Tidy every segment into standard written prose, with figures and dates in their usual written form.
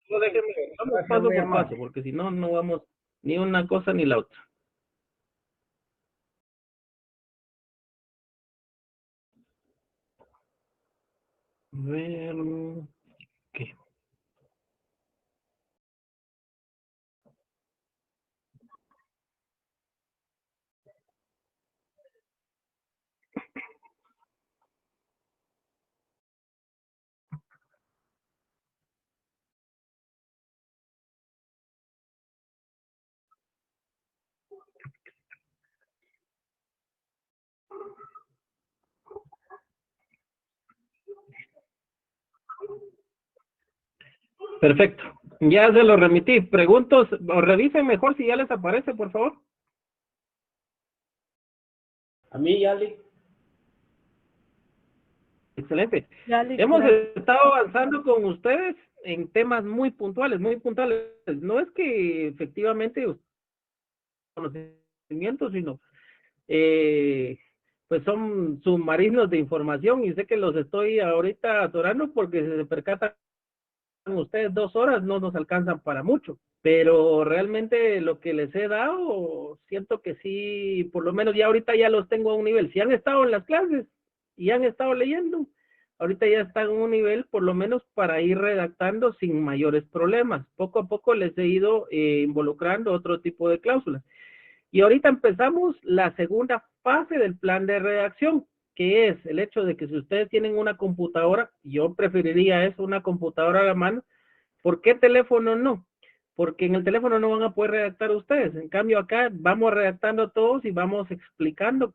No, déjeme, vamos Gracias, paso muy por amable. paso, porque si no, no vamos ni una cosa ni la otra. A ver, ¿qué? Perfecto. Ya se lo remití. Preguntos, o revisen mejor si ya les aparece, por favor. A mí ya le... Excelente. Ya listo, Hemos gracias. estado avanzando con ustedes en temas muy puntuales, muy puntuales. No es que efectivamente conocimientos, sino eh, pues son submarinos de información y sé que los estoy ahorita atorando porque si se percatan ustedes 2 horas no nos alcanzan para mucho, pero realmente lo que les he dado, siento que sí, por lo menos ya ahorita ya los tengo a un nivel. Si han estado en las clases y han estado leyendo, ahorita ya están en un nivel por lo menos para ir redactando sin mayores problemas. Poco a poco les he ido involucrando otro tipo de cláusulas. Y ahorita empezamos la segunda fase del plan de redacción, que es el hecho de que si ustedes tienen una computadora, yo preferiría eso, una computadora a la mano. ¿Por qué teléfono no? Porque en el teléfono no van a poder redactar ustedes. En cambio acá vamos redactando todos y vamos explicando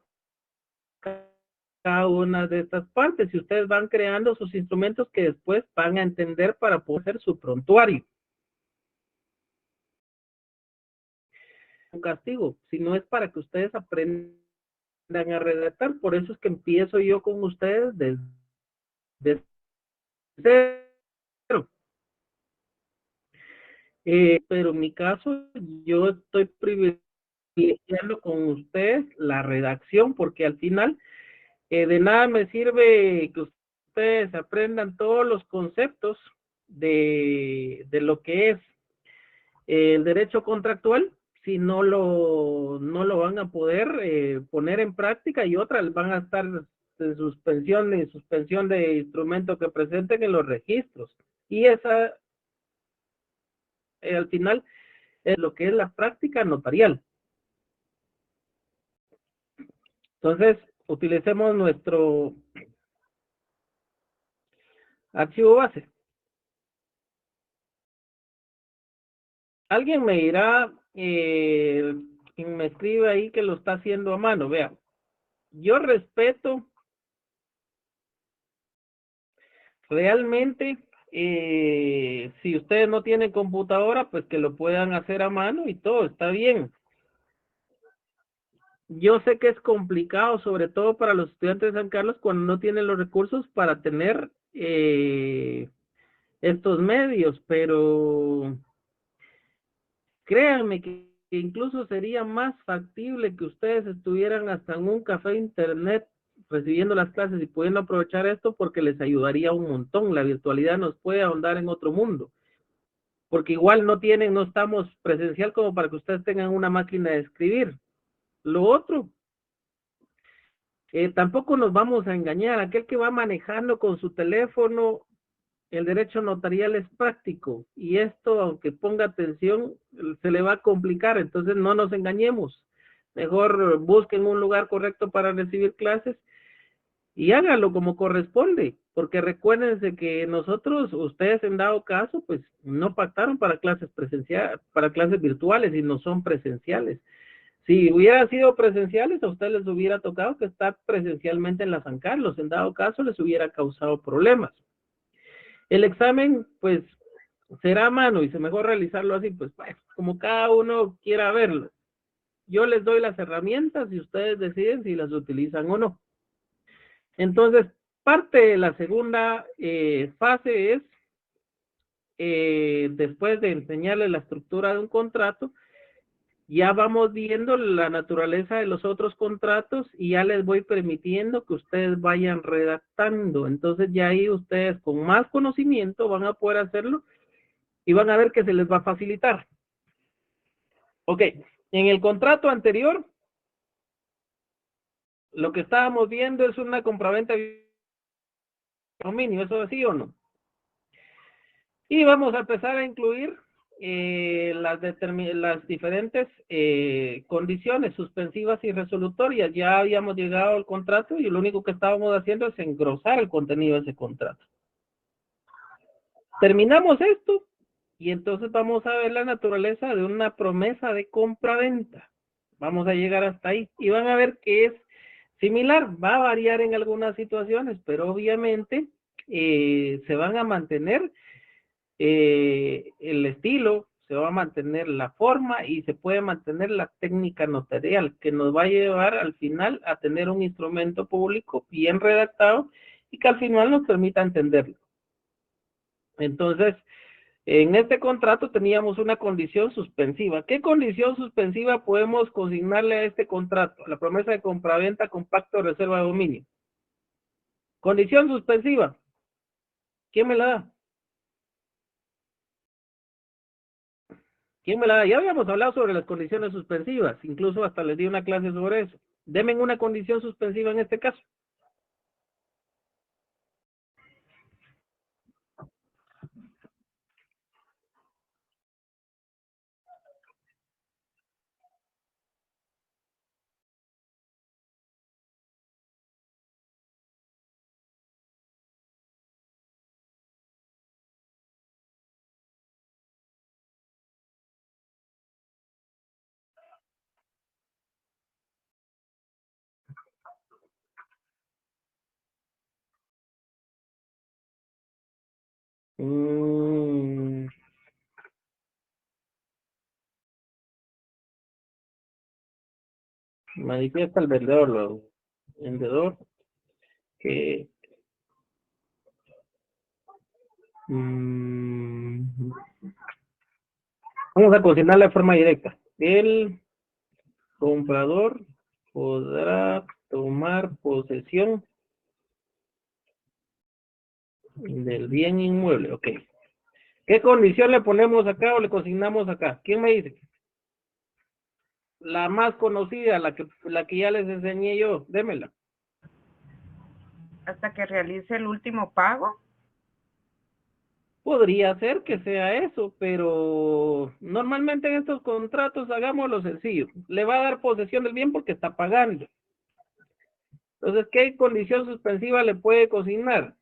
cada una de estas partes y ustedes van creando sus instrumentos que después van a entender para poder hacer su prontuario. Un castigo, sino es para que ustedes aprendan a redactar. Por eso es que empiezo yo con ustedes desde cero. Pero en mi caso, yo estoy privilegiando con ustedes la redacción, porque al final de nada me sirve que ustedes aprendan todos los conceptos de lo que es el derecho contractual si no lo van a poder poner en práctica y otras van a estar en suspensión de instrumento que presenten en los registros. Y esa, al final, es lo que es la práctica notarial. Entonces, utilicemos nuestro archivo base. Alguien me dirá, quien me escribe ahí que lo está haciendo a mano. Vea, yo respeto realmente, si ustedes no tienen computadora, pues que lo puedan hacer a mano y todo, está bien. Yo sé que es complicado, sobre todo para los estudiantes de San Carlos, cuando no tienen los recursos para tener estos medios, pero créanme que incluso sería más factible que ustedes estuvieran hasta en un café internet recibiendo las clases y pudiendo aprovechar esto porque les ayudaría un montón. La virtualidad nos puede ahondar en otro mundo, porque igual no estamos presencial como para que ustedes tengan una máquina de escribir. Lo otro, tampoco nos vamos a engañar, aquel que va manejando con su teléfono, el derecho notarial es práctico y esto, aunque ponga atención, se le va a complicar, entonces no nos engañemos. Mejor busquen un lugar correcto para recibir clases y hágalo como corresponde, porque recuérdense que nosotros, ustedes en dado caso, pues no pactaron para clases presenciales, para clases virtuales y no son presenciales. Si hubiera sido presenciales, a ustedes les hubiera tocado que estar presencialmente en la San Carlos, en dado caso les hubiera causado problemas. El examen, pues, será a mano y se mejor realizarlo así, pues, bueno, como cada uno quiera verlo. Yo les doy las herramientas y ustedes deciden si las utilizan o no. Entonces, parte de la segunda fase es, después de enseñarles la estructura de un contrato, ya vamos viendo la naturaleza de los otros contratos y ya les voy permitiendo que ustedes vayan redactando. Entonces ya ahí ustedes con más conocimiento van a poder hacerlo y van a ver que se les va a facilitar. Ok, en el contrato anterior, lo que estábamos viendo es una compraventa de dominio, ¿eso sí o no? Y vamos a empezar a incluir las diferentes condiciones suspensivas y resolutorias. Ya habíamos llegado al contrato y lo único que estábamos haciendo es engrosar el contenido de ese contrato. Terminamos esto y entonces vamos a ver la naturaleza de una promesa de compra-venta. Vamos a llegar hasta ahí y van a ver que es similar, va a variar en algunas situaciones, pero obviamente se van a mantener el estilo, se va a mantener la forma y se puede mantener la técnica notarial que nos va a llevar al final a tener un instrumento público bien redactado y que al final nos permita entenderlo. Entonces, en este contrato teníamos una condición suspensiva. ¿Qué condición suspensiva podemos consignarle a este contrato? La promesa de compraventa con pacto de reserva de dominio. Condición suspensiva. ¿Quién me la da? ¿Quién me la da? Ya habíamos hablado sobre las condiciones suspensivas. Incluso hasta les di una clase sobre eso. Deme una condición suspensiva en este caso. Manifiesta el vendedor, vendedor que vamos a consignarla de forma directa. El comprador podrá tomar posesión del bien inmueble. Ok. ¿Qué condición le ponemos acá o le consignamos acá? ¿Quién me dice? La más conocida, la que ya les enseñé yo. Démela. Hasta que realice el último pago. Podría ser que sea eso, pero normalmente en estos contratos hagámoslo sencillo. Le va a dar posesión del bien porque está pagando. Entonces, ¿qué condición suspensiva le puede consignar?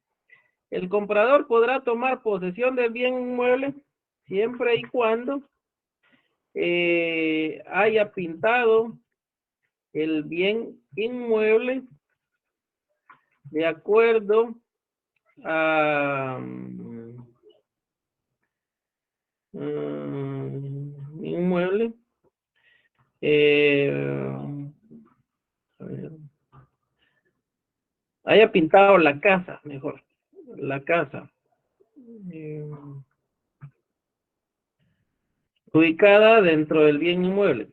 El comprador podrá tomar posesión del bien inmueble siempre y cuando haya pintado el bien inmueble de acuerdo a inmueble haya pintado la casa, mejor, la casa ubicada dentro del bien inmueble,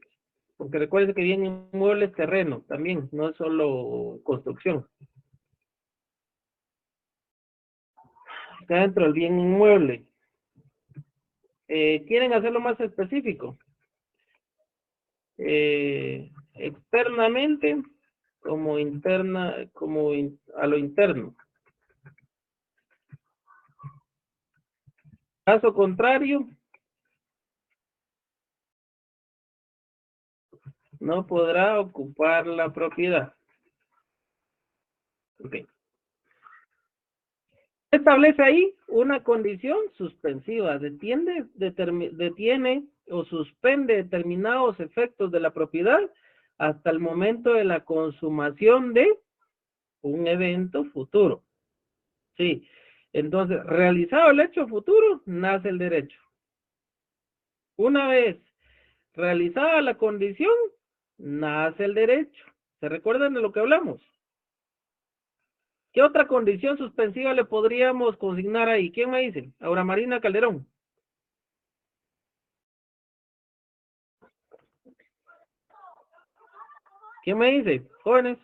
porque recuerden que bien inmueble es terreno también, no es solo construcción. Está dentro del bien inmueble. ¿Quieren hacerlo más específico? Externamente como interna, a lo interno. Caso contrario, no podrá ocupar la propiedad. Okay. Establece ahí una condición suspensiva, detiene o suspende determinados efectos de la propiedad hasta el momento de la consumación de un evento futuro. Sí, entonces, realizado el hecho futuro, nace el derecho. Una vez realizada la condición, nace el derecho. ¿Se recuerdan de lo que hablamos? ¿Qué otra condición suspensiva le podríamos consignar ahí? ¿Quién me dice? Aura Marina Calderón. ¿Quién me dice? Jóvenes.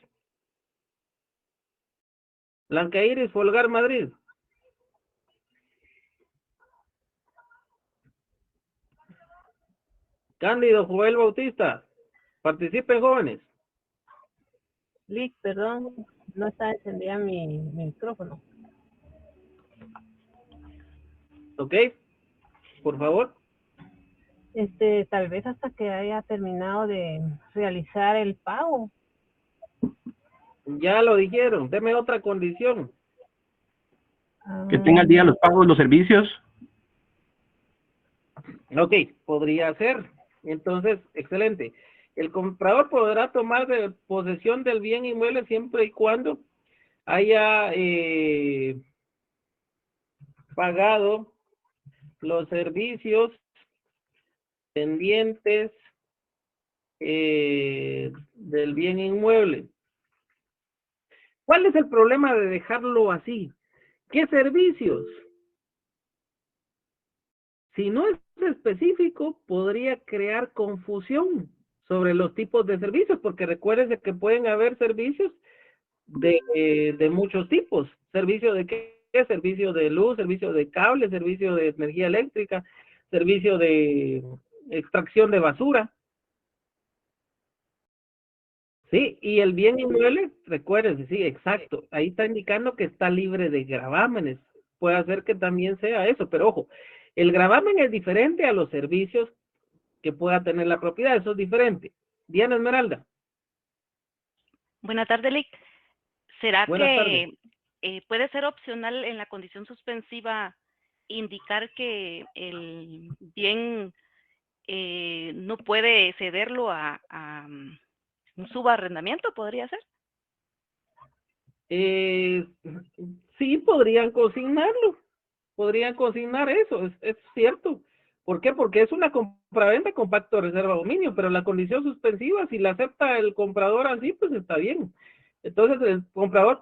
Blanca Iris Folgar Madrid. Cándido Joel Bautista, participen jóvenes. Lick, perdón, no está encendida mi micrófono. Ok, por favor. Tal vez hasta que haya terminado de realizar el pago. Ya lo dijeron, deme otra condición. Que tenga al día los pagos, los servicios. Ok, podría ser. Entonces, excelente. El comprador podrá tomar posesión del bien inmueble siempre y cuando haya pagado los servicios pendientes del bien inmueble. ¿Cuál es el problema de dejarlo así? ¿Qué servicios? Si no es específico, podría crear confusión sobre los tipos de servicios, porque recuérdense que pueden haber servicios de muchos tipos. ¿Servicio de qué? Servicio de luz, servicio de cable, servicio de energía eléctrica, servicio de extracción de basura. Sí, y el bien inmueble, recuérdense, sí, exacto. Ahí está indicando que está libre de gravámenes. Puede hacer que también sea eso, pero ojo, el gravamen es diferente a los servicios que pueda tener la propiedad, eso es diferente. Diana Esmeralda. Buenas tardes, Lick. ¿Será Buenas tardes. que puede ser opcional en la condición suspensiva indicar que el bien no puede cederlo a un subarrendamiento? ¿Podría ser? Sí, podrían consignar eso, es cierto. ¿Por qué? Porque es una compraventa con pacto de reserva de dominio, pero la condición suspensiva, si la acepta el comprador así, pues está bien. Entonces el comprador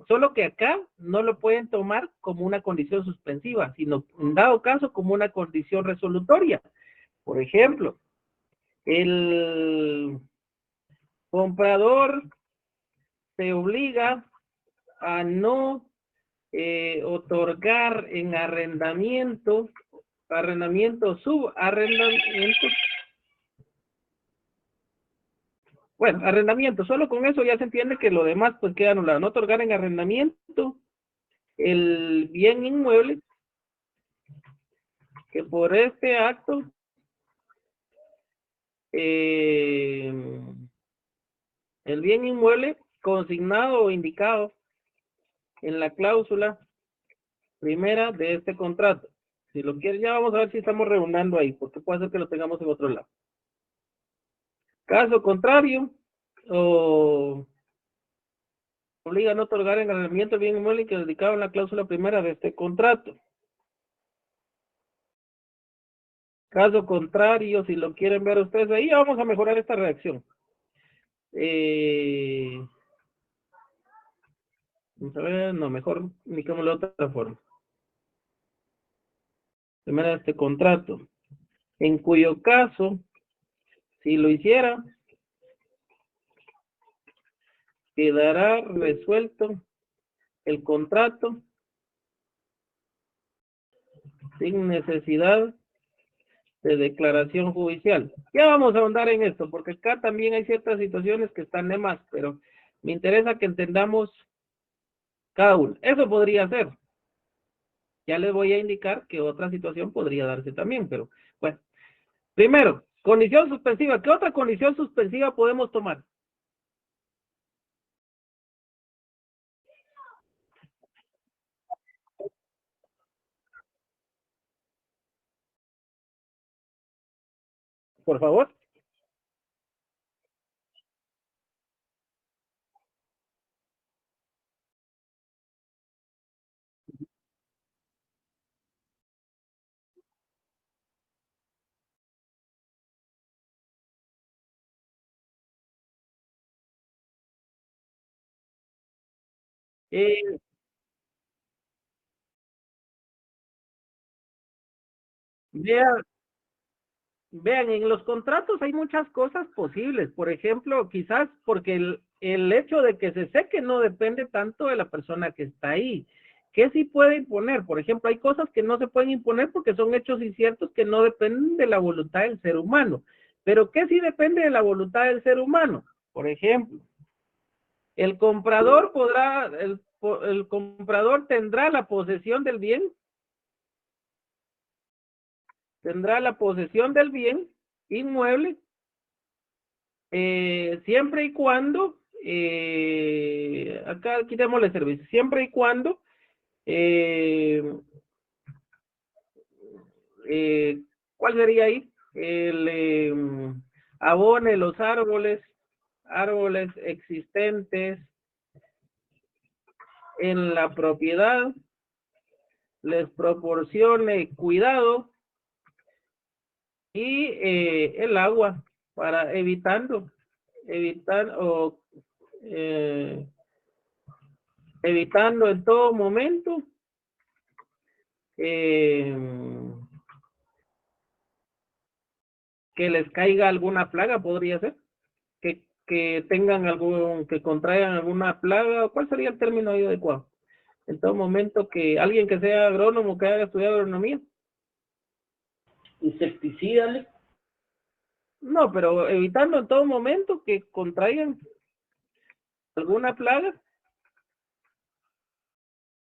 solo que acá no lo pueden tomar como una condición suspensiva, sino en dado caso como una condición resolutoria. Por ejemplo, el comprador se obliga a no otorgar en subarrendamiento, bueno, arrendamiento, solo con eso ya se entiende que lo demás pues queda anulado, no otorgar en arrendamiento el bien inmueble que por este acto el bien inmueble consignado o indicado en la cláusula primera de este contrato. Si lo quiere, ya vamos a ver si estamos redundando ahí, porque puede ser que lo tengamos en otro lado. Caso contrario, obliga a no otorgar en arrendamiento el bien inmueble que indicado en la cláusula primera de este contrato. Caso contrario, si lo quieren ver ustedes ahí, vamos a mejorar esta redacción. Vamos a ver, no, mejor indicémoslo de otra forma. Primero este contrato, en cuyo caso, si lo hiciera, quedará resuelto el contrato sin necesidad de declaración judicial. Ya vamos a ahondar en esto, porque acá también hay ciertas situaciones que están de más, pero me interesa que entendamos cada uno. Eso podría ser. Ya les voy a indicar que otra situación podría darse también, pero bueno. Primero, condición suspensiva. ¿Qué otra condición suspensiva podemos tomar? Por favor. Eh, vean, vean, en los contratos hay muchas cosas posibles. Por ejemplo, quizás porque el hecho de que se seque no depende tanto de la persona que está ahí. ¿Qué sí puede imponer? Por ejemplo, hay cosas que no se pueden imponer porque son hechos inciertos que no dependen de la voluntad del ser humano. Pero ¿qué sí depende de la voluntad del ser humano? Por ejemplo, el comprador el comprador tendrá la posesión del bien, inmueble, siempre y cuando, acá quitémosle servicio, siempre y cuando ¿cuál sería ahí? Abone los árboles existentes en la propiedad, les proporcione cuidado y el agua para evitar evitando en todo momento que les caiga alguna plaga, podría ser, que tengan que contraigan alguna plaga. ¿Cuál sería el término ahí adecuado? En todo momento que alguien que sea agrónomo, que haya estudiado agronomía. Insecticida. No, pero evitando en todo momento que contraigan alguna plaga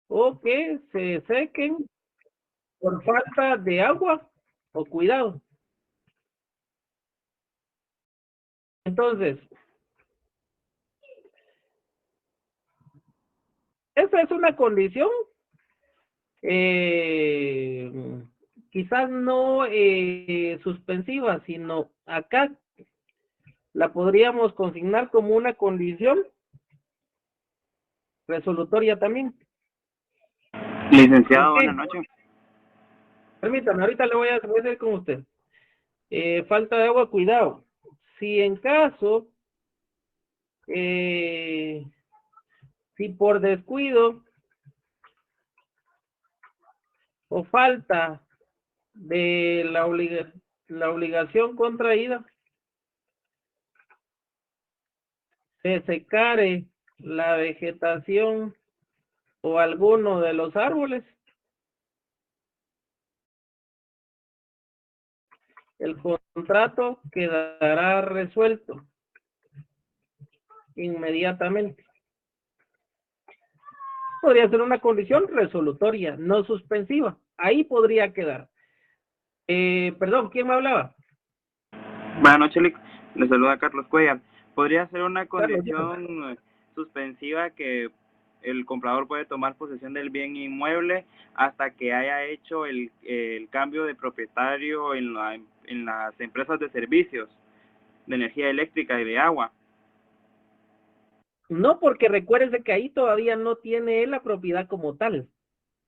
o que se sequen por falta de agua o cuidado. Entonces, esa es una condición, quizás no suspensiva, sino acá la podríamos consignar como una condición resolutoria también. Licenciado, buenas noches. Permítame, ahorita le voy a hacer con usted. Falta de agua, cuidado. Si en caso, si por descuido o falta de la obligación contraída, se secare la vegetación o alguno de los árboles, el contrato quedará resuelto inmediatamente. Podría ser una condición resolutoria, no suspensiva. Ahí podría quedar. Perdón, ¿quién me hablaba? Buenas noches, le saluda Carlos Cuellar. ¿Podría ser una condición suspensiva que el comprador puede tomar posesión del bien inmueble hasta que haya hecho el cambio de propietario en las empresas de servicios de energía eléctrica y de agua? No, porque recuérdese que ahí todavía no tiene él la propiedad como tal.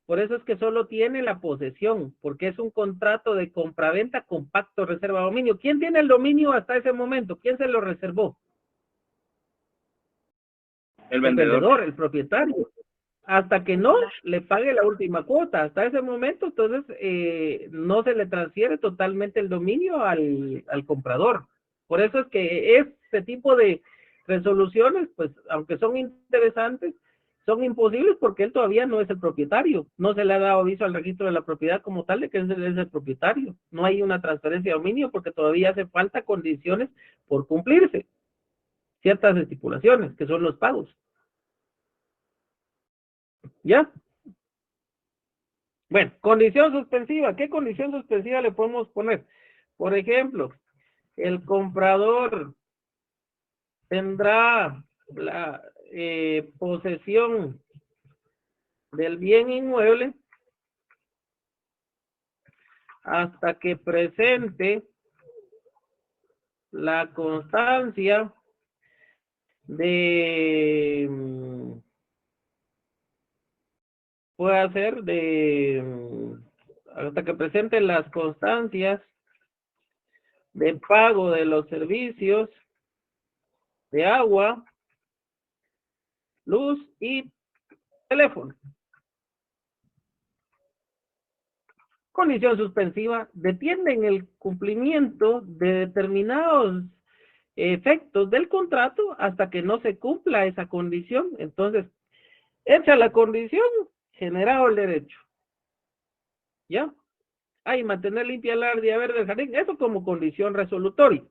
Por eso es que solo tiene la posesión, porque es un contrato de compraventa con pacto reserva de dominio. ¿Quién tiene el dominio hasta ese momento? ¿Quién se lo reservó? El vendedor, el propietario. Hasta que no le pague la última cuota. Hasta ese momento, entonces, no se le transfiere totalmente el dominio al comprador. Por eso es que este tipo de resoluciones, pues, aunque son interesantes, son imposibles porque él todavía no es el propietario. No se le ha dado aviso al registro de la propiedad como tal de que él es el propietario. No hay una transferencia de dominio porque todavía hace falta condiciones por cumplirse. Ciertas estipulaciones, que son los pagos. ¿Ya? Bueno, condición suspensiva. ¿Qué condición suspensiva le podemos poner? Por ejemplo, el comprador tendrá la posesión del bien inmueble hasta que presente la constancia de, puede ser hasta que presente las constancias de pago de los servicios de agua, luz y teléfono. Condición suspensiva, detienen el cumplimiento de determinados efectos del contrato hasta que no se cumpla esa condición. Entonces, hecha la condición, generado el derecho. ¿Ya? Y mantener limpia el área verde del jardín, eso como condición resolutoria.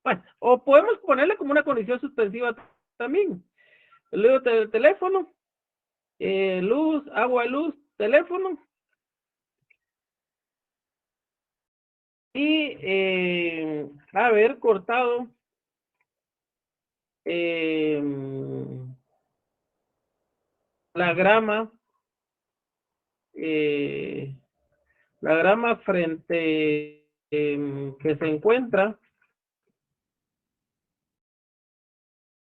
Bueno, o podemos ponerle como una condición suspensiva también. Luego teléfono, luz, agua, luz, teléfono. Y haber cortado la grama frente que se encuentra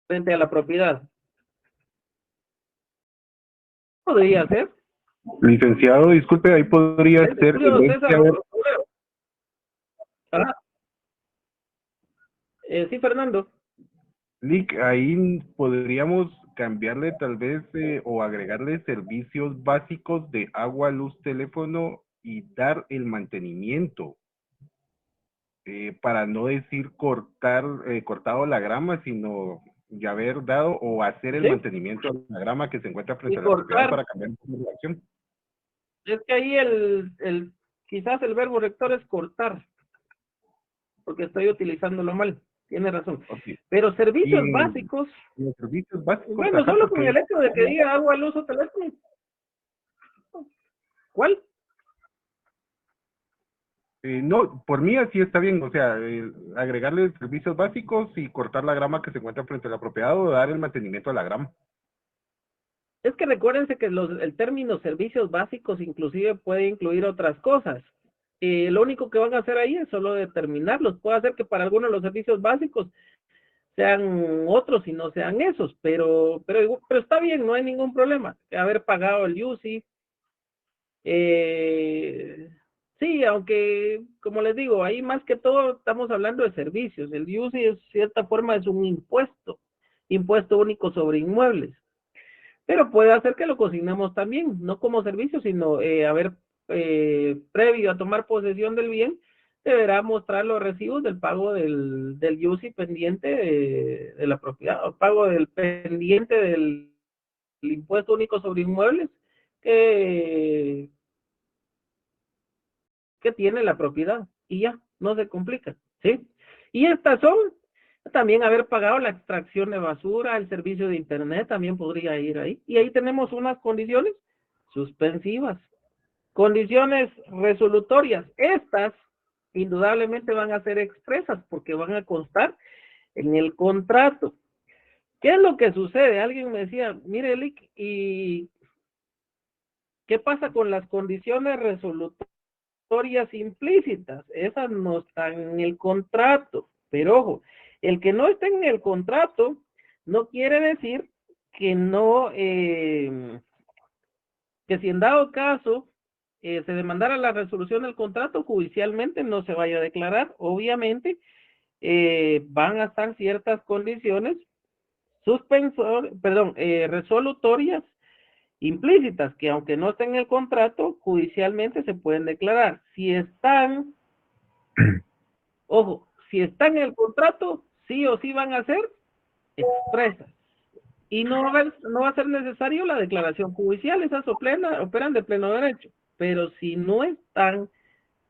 frente a la propiedad. Podría ser. Licenciado, disculpe, ahí podría ser Julio César. Sí, Fernando. Lick, ahí podríamos cambiarle tal vez o agregarle servicios básicos de agua, luz, teléfono y dar el mantenimiento. Para no decir cortado la grama, sino ya haber dado o hacer el mantenimiento de la grama que se encuentra frente a la propiedad para cambiar la relación. Es que ahí quizás el verbo rector es cortar, porque estoy utilizándolo mal. Tiene razón. Okay. Pero servicios básicos. Los servicios básicos. Bueno, solo con el hecho de que diga agua, luz o teléfono. ¿Cuál? No, por mí así está bien, o sea, agregarle servicios básicos y cortar la grama que se encuentra frente a la propiedad o dar el mantenimiento a la grama. Es que recuérdense que el término servicios básicos inclusive puede incluir otras cosas. Lo único que van a hacer ahí es solo determinarlos. Puede hacer que para algunos los servicios básicos sean otros y no sean esos, pero está bien, no hay ningún problema. Haber pagado el UCI. Sí, aunque, como les digo, ahí más que todo estamos hablando de servicios. El UCI de cierta forma es un impuesto único sobre inmuebles. Pero puede hacer que lo consignemos también, no como servicio, sino previo a tomar posesión del bien, deberá mostrar los recibos del pago del UCI pendiente de la propiedad, o pago del pendiente del impuesto único sobre inmuebles que tiene la propiedad, y ya, no se complica, ¿sí? Y estas son también haber pagado la extracción de basura, el servicio de internet también podría ir ahí. Y ahí tenemos unas condiciones suspensivas. Condiciones resolutorias. Estas indudablemente van a ser expresas porque van a constar en el contrato. ¿Qué es lo que sucede? Alguien me decía, mire, Lick, ¿y qué pasa con las condiciones resolutorias implícitas? Esas no están en el contrato. Pero ojo, el que no esté en el contrato no quiere decir que no, que si en dado caso se demandara la resolución del contrato judicialmente no se vaya a declarar. Obviamente van a estar ciertas condiciones resolutorias implícitas que aunque no estén en el contrato judicialmente se pueden declarar. Si están, ojo, si están en el contrato, sí o sí van a ser expresas. Y no va a ser necesario la declaración judicial, esas operan de pleno derecho. Pero si no están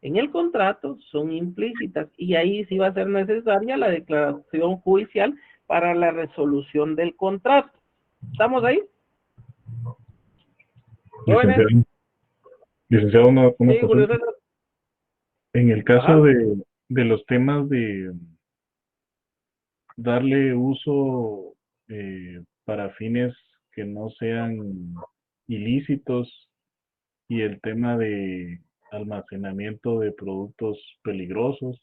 en el contrato, son implícitas. Y ahí sí va a ser necesaria la declaración judicial para la resolución del contrato. ¿Estamos ahí? Licenciado, una Sí, consulta. En el caso de los temas de darle uso para fines que no sean ilícitos y el tema de almacenamiento de productos peligrosos,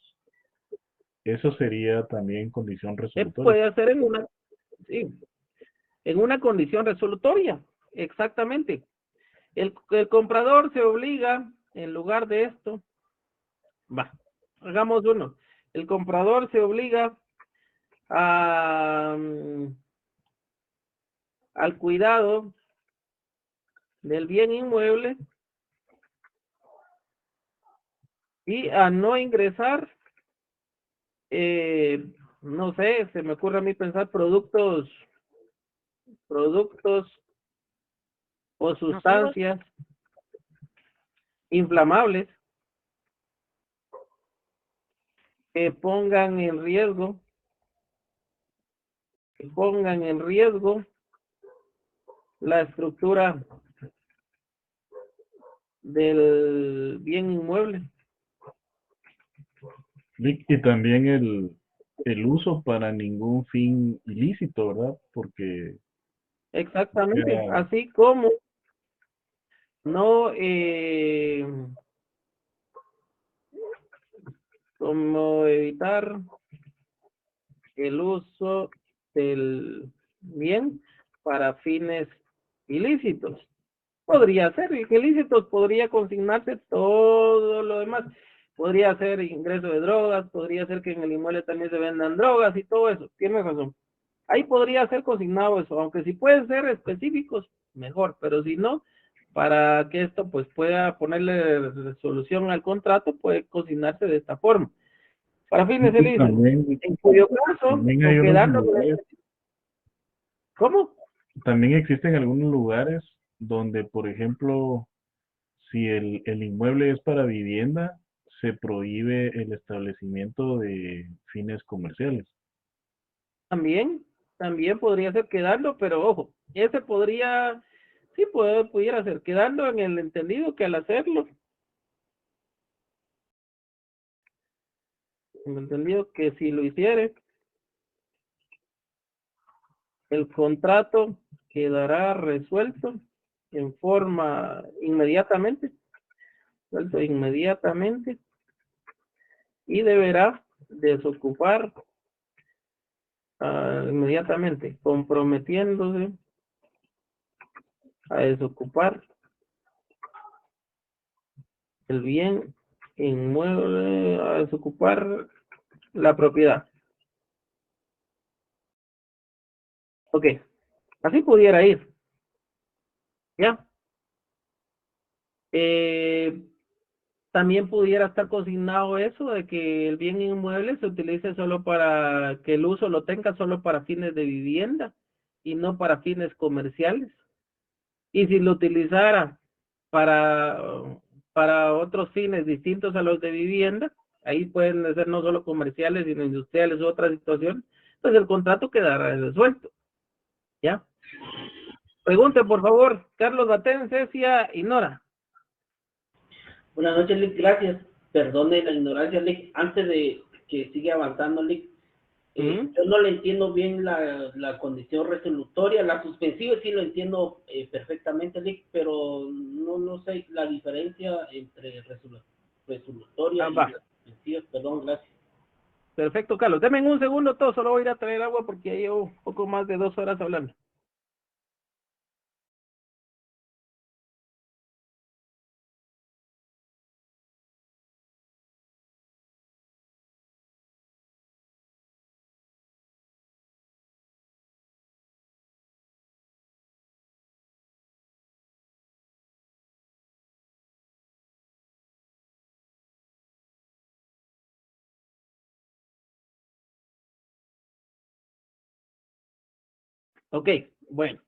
eso sería también condición Se resolutoria. puede hacer en una condición resolutoria, exactamente. El comprador se obliga, en lugar de esto, hagamos uno. El comprador se obliga al cuidado del bien inmueble y a no ingresar, no sé, se me ocurre a mí pensar productos o sustancias inflamables que pongan en riesgo la estructura del bien inmueble. Y también el uso para ningún fin ilícito, ¿verdad? Porque Exactamente, ya, así como no como evitar el uso del bien para fines ilícitos. Podría ser ilícitos, podría consignarse todo lo demás. Podría ser ingreso de drogas, podría ser que en el inmueble también se vendan drogas y todo eso. Tiene razón. Ahí podría ser consignado eso, aunque si pueden ser específicos, mejor, pero si no, para que esto pues pueda ponerle solución al contrato, puede consignarse de esta forma. Para fines y ilícitos, en cuyo caso, también o hay unos quedando... lugares, ¿Cómo? también existen algunos lugares donde, por ejemplo, si el inmueble es para vivienda, se prohíbe el establecimiento de fines comerciales. También podría ser quedando, pero ojo, ese podría, sí, pudiera ser quedando en el entendido que al hacerlo, en el entendido que si lo hiciere, el contrato quedará resuelto en forma inmediatamente y deberá desocupar inmediatamente, comprometiéndose a desocupar el bien inmueble, a desocupar la propiedad. Ok, así pudiera ir. ¿Ya? También pudiera estar consignado eso de que el bien inmueble se utilice solo para que el uso lo tenga solo para fines de vivienda y no para fines comerciales. Y si lo utilizara para, para otros fines distintos a los de vivienda, ahí pueden ser no solo comerciales, sino industriales u otra situación, pues el contrato quedará resuelto. ¿Ya? Pregunte, por favor, Carlos Batén, Cecia y Nora. Buenas noches, Lick. Gracias. Perdone la ignorancia, Lick. Antes de que siga avanzando, Lick, yo no le entiendo bien la condición resolutoria. La suspensiva sí lo entiendo perfectamente, Lick, pero no sé la diferencia entre resolutoria y la suspensiva. Perdón, gracias. Perfecto, Carlos. Deme un segundo todo, solo voy a ir a traer agua porque ya llevo un poco más de 2 horas hablando. Ok, bueno.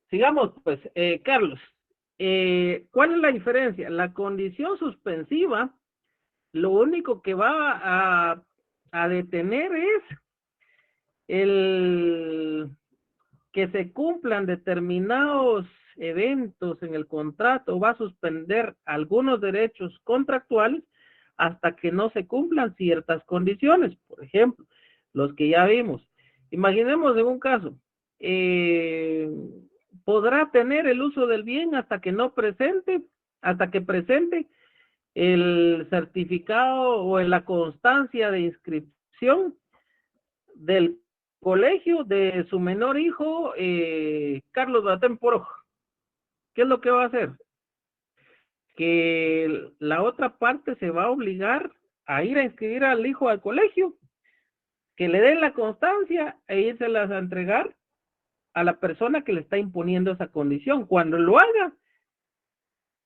Sigamos, pues, Carlos. ¿Cuál es la diferencia? La condición suspensiva, lo único que va a detener es el que se cumplan determinados eventos en el contrato, va a suspender algunos derechos contractuales hasta que no se cumplan ciertas condiciones. Por ejemplo, los que ya vimos. Imaginemos en un caso, podrá tener el uso del bien hasta que presente el certificado o la constancia de inscripción del colegio de su menor hijo, Carlos Batén Poroj. ¿Qué es lo que va a hacer? Que la otra parte se va a obligar a ir a inscribir al hijo al colegio, que le den la constancia e írselas a entregar a la persona que le está imponiendo esa condición. Cuando lo haga,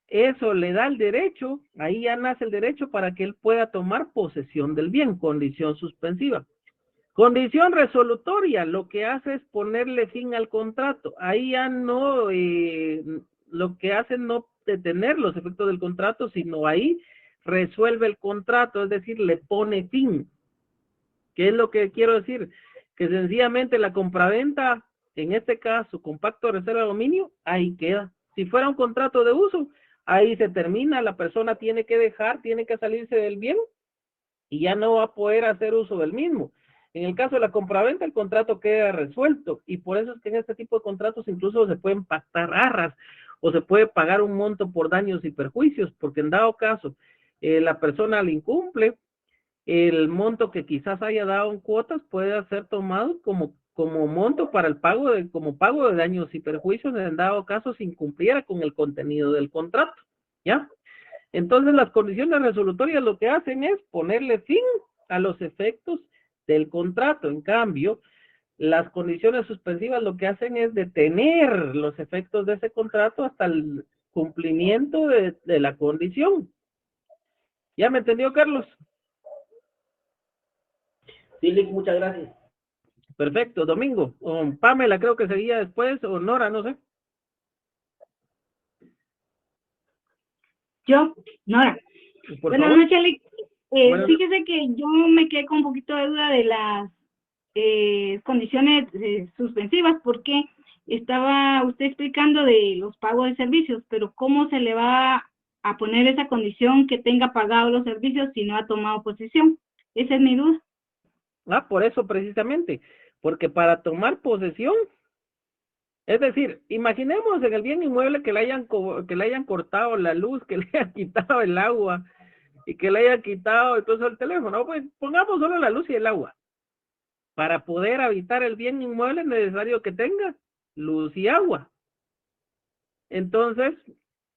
eso le da el derecho, ahí ya nace el derecho para que él pueda tomar posesión del bien, condición suspensiva. Condición resolutoria, lo que hace es ponerle fin al contrato. Ahí ya no, lo que hace no detener los efectos del contrato, sino ahí resuelve el contrato, es decir, le pone fin. ¿Qué es lo que quiero decir? Que sencillamente la compraventa, en este caso, con pacto de reserva de dominio, ahí queda. Si fuera un contrato de uso, ahí se termina, la persona tiene que dejar, tiene que salirse del bien y ya no va a poder hacer uso del mismo. En el caso de la compraventa, el contrato queda resuelto y por eso es que en este tipo de contratos incluso se pueden pactar arras o se puede pagar un monto por daños y perjuicios, porque en dado caso la persona le incumple, el monto que quizás haya dado en cuotas puede ser tomado como monto para el pago como pago de daños y perjuicios en dado caso se incumpliera con el contenido del contrato, ¿ya? Entonces las condiciones resolutorias lo que hacen es ponerle fin a los efectos del contrato. En cambio, las condiciones suspensivas lo que hacen es detener los efectos de ese contrato hasta el cumplimiento de la condición. ¿Ya me entendió, Carlos? Sí, Lick, muchas gracias. Perfecto, Domingo. O Pamela creo que seguía después, o Nora, no sé. Yo, Nora. Por Buenas favor. noches, Lick. Buenas- Fíjese que yo me quedé con un poquito de duda de las condiciones suspensivas, porque estaba usted explicando de los pagos de servicios, pero ¿cómo se le va a poner esa condición que tenga pagado los servicios si no ha tomado posesión? Esa es mi duda. por eso precisamente, porque para tomar posesión, es decir, imaginemos en el bien inmueble que le hayan cortado la luz, que le hayan quitado el agua y que le hayan quitado incluso el teléfono, pues pongamos solo la luz y el agua. Para poder habitar el bien inmueble es necesario que tenga luz y agua. Entonces,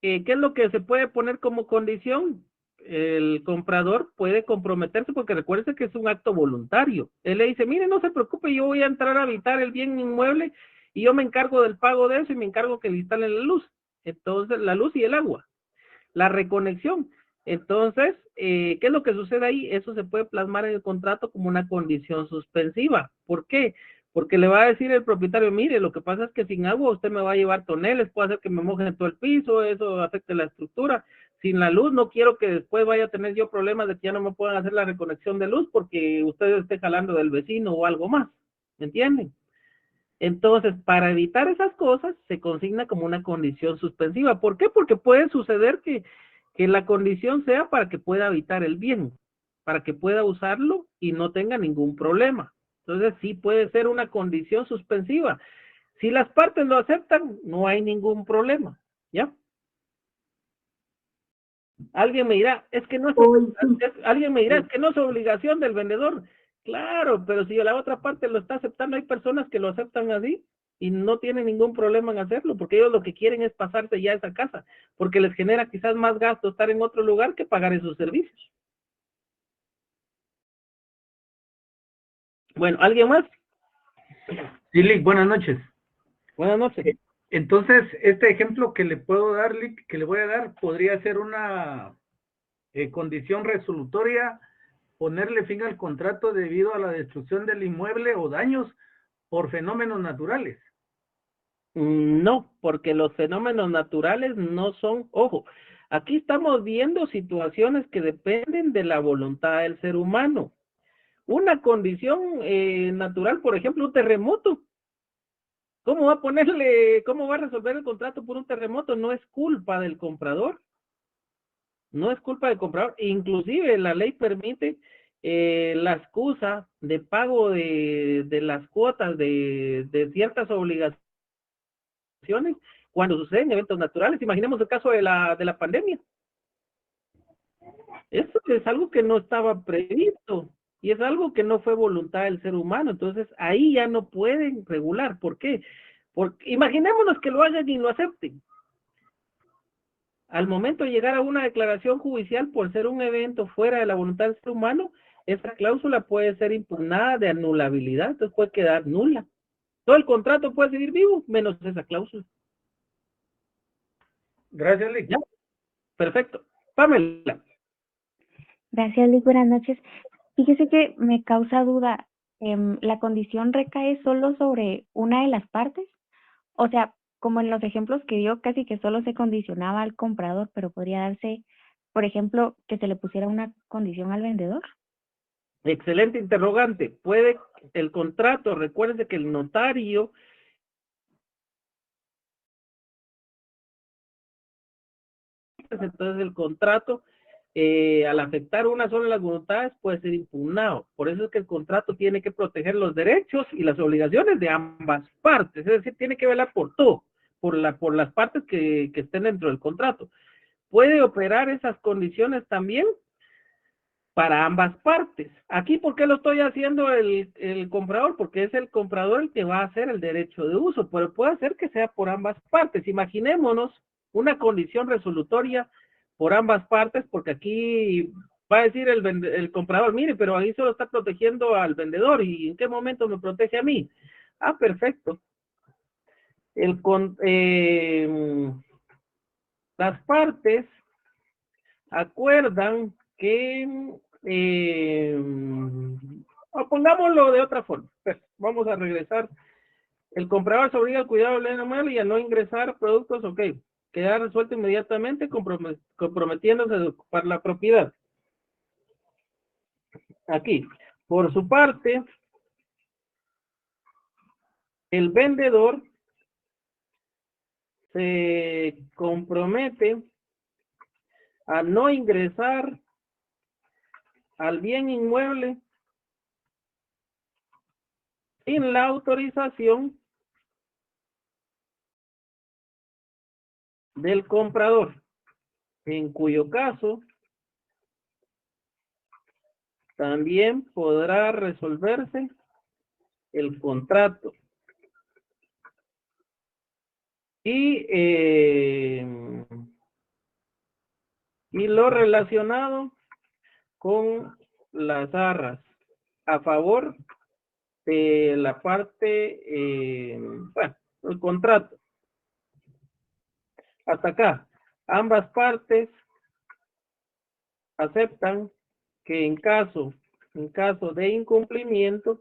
¿qué es lo que se puede poner como condición? El comprador puede comprometerse porque recuerde que es un acto voluntario. Él le dice, mire, no se preocupe, yo voy a entrar a habitar el bien inmueble y yo me encargo del pago de eso y me encargo que le instalen la luz. Entonces, la luz y el agua. La reconexión. Entonces, ¿qué es lo que sucede ahí? Eso se puede plasmar en el contrato como una condición suspensiva. ¿Por qué? Porque le va a decir el propietario, mire, lo que pasa es que sin agua usted me va a llevar toneles, puede hacer que me mojen todo el piso, eso afecte la estructura. Sin la luz, no quiero que después vaya a tener yo problemas de que ya no me puedan hacer la reconexión de luz porque usted esté jalando del vecino o algo más. ¿Me entienden? Entonces, para evitar esas cosas, se consigna como una condición suspensiva. ¿Por qué? Porque puede suceder que la condición sea para que pueda habitar el bien, para que pueda usarlo y no tenga ningún problema. Entonces, sí puede ser una condición suspensiva. Si las partes lo aceptan, no hay ningún problema, ¿ya? Alguien me dirá, es que no es obligación del vendedor. Claro, pero si la otra parte lo está aceptando, hay personas que lo aceptan así y no tienen ningún problema en hacerlo, porque ellos lo que quieren es pasarse ya a esa casa, porque les genera quizás más gasto estar en otro lugar que pagar esos servicios. Bueno, ¿alguien más? Sí, Lick, buenas noches. Buenas noches. Entonces, este ejemplo que le puedo dar, Lick, que le voy a dar, podría ser una condición resolutoria, ponerle fin al contrato debido a la destrucción del inmueble o daños por fenómenos naturales. No, porque los fenómenos naturales no son, ojo, aquí estamos viendo situaciones que dependen de la voluntad del ser humano. Una condición natural, por ejemplo, un terremoto. ¿Cómo va a resolver el contrato por un terremoto? No es culpa del comprador. No es culpa del comprador. Inclusive la ley permite la excusa de pago de las cuotas de ciertas obligaciones cuando suceden eventos naturales. Imaginemos el caso de la pandemia. Eso es algo que no estaba previsto y es algo que no fue voluntad del ser humano. Entonces ahí ya no pueden regular. ¿Por qué? Porque imaginémonos que lo hagan y lo acepten. Al momento de llegar a una declaración judicial por ser un evento fuera de la voluntad del ser humano, esa cláusula puede ser impugnada de anulabilidad, entonces puede quedar nula. Todo el contrato puede seguir vivo, menos esa cláusula. Gracias, Lick. ¿Ya? Perfecto. Pamela. Gracias, Lick. Buenas noches. Fíjese que me causa duda. ¿la condición recae solo sobre una de las partes? O sea, como en los ejemplos que dio, casi que solo se condicionaba al comprador, pero podría darse, por ejemplo, que se le pusiera una condición al vendedor. Excelente interrogante. Puede el contrato, recuerde que el notario entonces el contrato al afectar una sola de las voluntades puede ser impugnado. Por eso es que el contrato tiene que proteger los derechos y las obligaciones de ambas partes, es decir, tiene que velar por todo, por las partes que estén dentro del contrato. Puede operar esas condiciones también para ambas partes. Aquí, ¿por qué lo estoy haciendo el comprador? Porque es el comprador el que va a hacer el derecho de uso, pero puede ser que sea por ambas partes. Imaginémonos una condición resolutoria por ambas partes, porque aquí va a decir el comprador, mire, pero ahí solo está protegiendo al vendedor, ¿y en qué momento me protege a mí? Ah, perfecto. Las partes acuerdan que, pongámoslo de otra forma, vamos a regresar. El comprador se obliga al cuidado del bien animal y a no ingresar productos, ok, queda resuelto inmediatamente comprometiéndose a ocupar la propiedad. Aquí, por su parte, el vendedor se compromete a no ingresar al bien inmueble sin la autorización del comprador, en cuyo caso también podrá resolverse el contrato. Y lo relacionado con las arras a favor de la parte, bueno, el contrato. Hasta acá, ambas partes aceptan que en caso de incumplimiento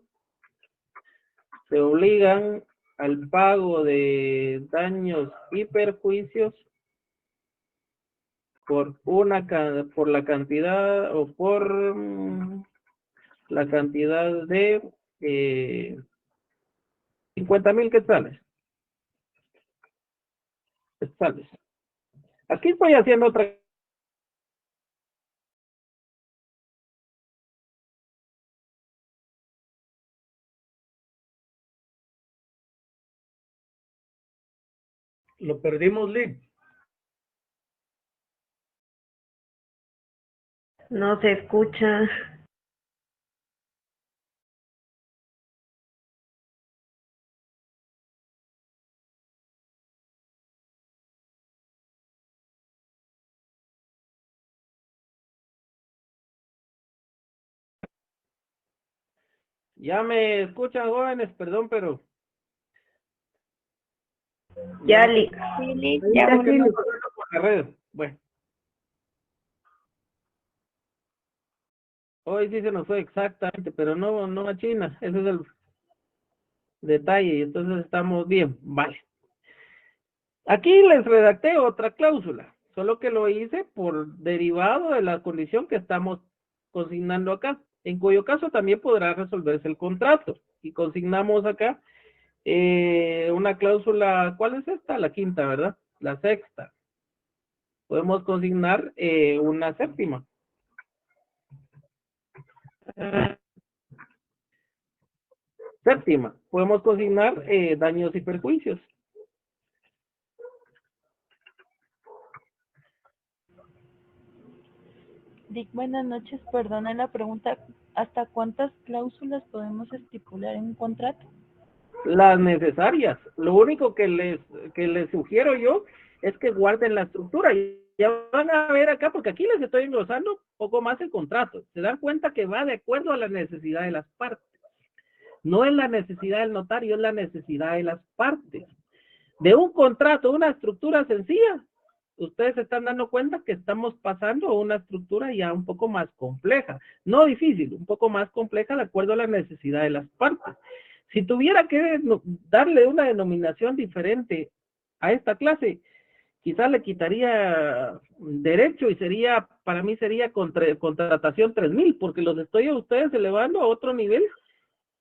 se obligan al pago de daños y perjuicios por la cantidad o por la cantidad de 50,000 quetzales. Aquí estoy haciendo otra. Lo perdimos, Lee. No se escucha. Ya me escuchan, jóvenes, perdón, pero Ya, Lick. Sí, Lick, ya ya por volvimos. la red. Bueno, hoy sí se nos fue exactamente, pero no a China, ese es el detalle, y entonces estamos bien, vale. Aquí les redacté otra cláusula, solo que lo hice por derivado de la condición que estamos consignando acá, en cuyo caso también podrá resolverse el contrato. Y consignamos acá una cláusula, ¿cuál es esta? La quinta, ¿verdad? La sexta. Podemos consignar una séptima. Séptima, podemos consignar daños y perjuicios. Dick, buenas noches. Perdona la pregunta. ¿Hasta cuántas cláusulas podemos estipular en un contrato? Las necesarias. Lo único que les sugiero yo es que guarden la estructura. Ya van a ver acá, porque aquí les estoy englosando un poco más el contrato. Se dan cuenta que va de acuerdo a la necesidad de las partes. No es la necesidad del notario, es la necesidad de las partes. De un contrato, una estructura sencilla, ustedes se están dando cuenta que estamos pasando a una estructura ya un poco más compleja, no difícil, un poco más compleja de acuerdo a la necesidad de las partes. Si tuviera que darle una denominación diferente a esta clase, quizás le quitaría derecho y sería, para mí sería contratación 3000, porque los estoy a ustedes elevando a otro nivel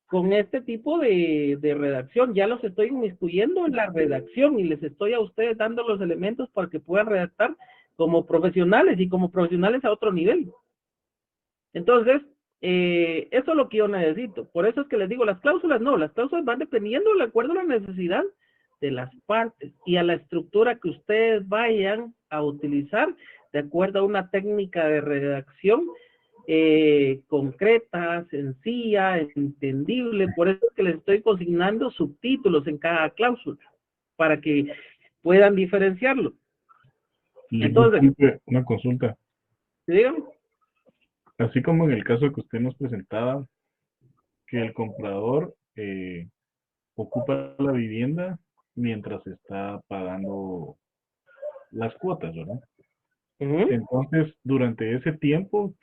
con este tipo de redacción. Ya los estoy inmiscuyendo en la redacción y les estoy a ustedes dando los elementos para que puedan redactar como profesionales y como profesionales a otro nivel. Entonces, eso es lo que yo necesito. Por eso es que les digo, las cláusulas van dependiendo de acuerdo a la necesidad de las partes y a la estructura que ustedes vayan a utilizar de acuerdo a una técnica de redacción concreta, sencilla, entendible. Por eso es que les estoy consignando subtítulos en cada cláusula para que puedan diferenciarlo. Entonces, una consulta. Dígame. Así como en el caso que usted nos presentaba, que el comprador ocupa la vivienda mientras está pagando las cuotas, ¿verdad? Entonces, durante ese tiempo,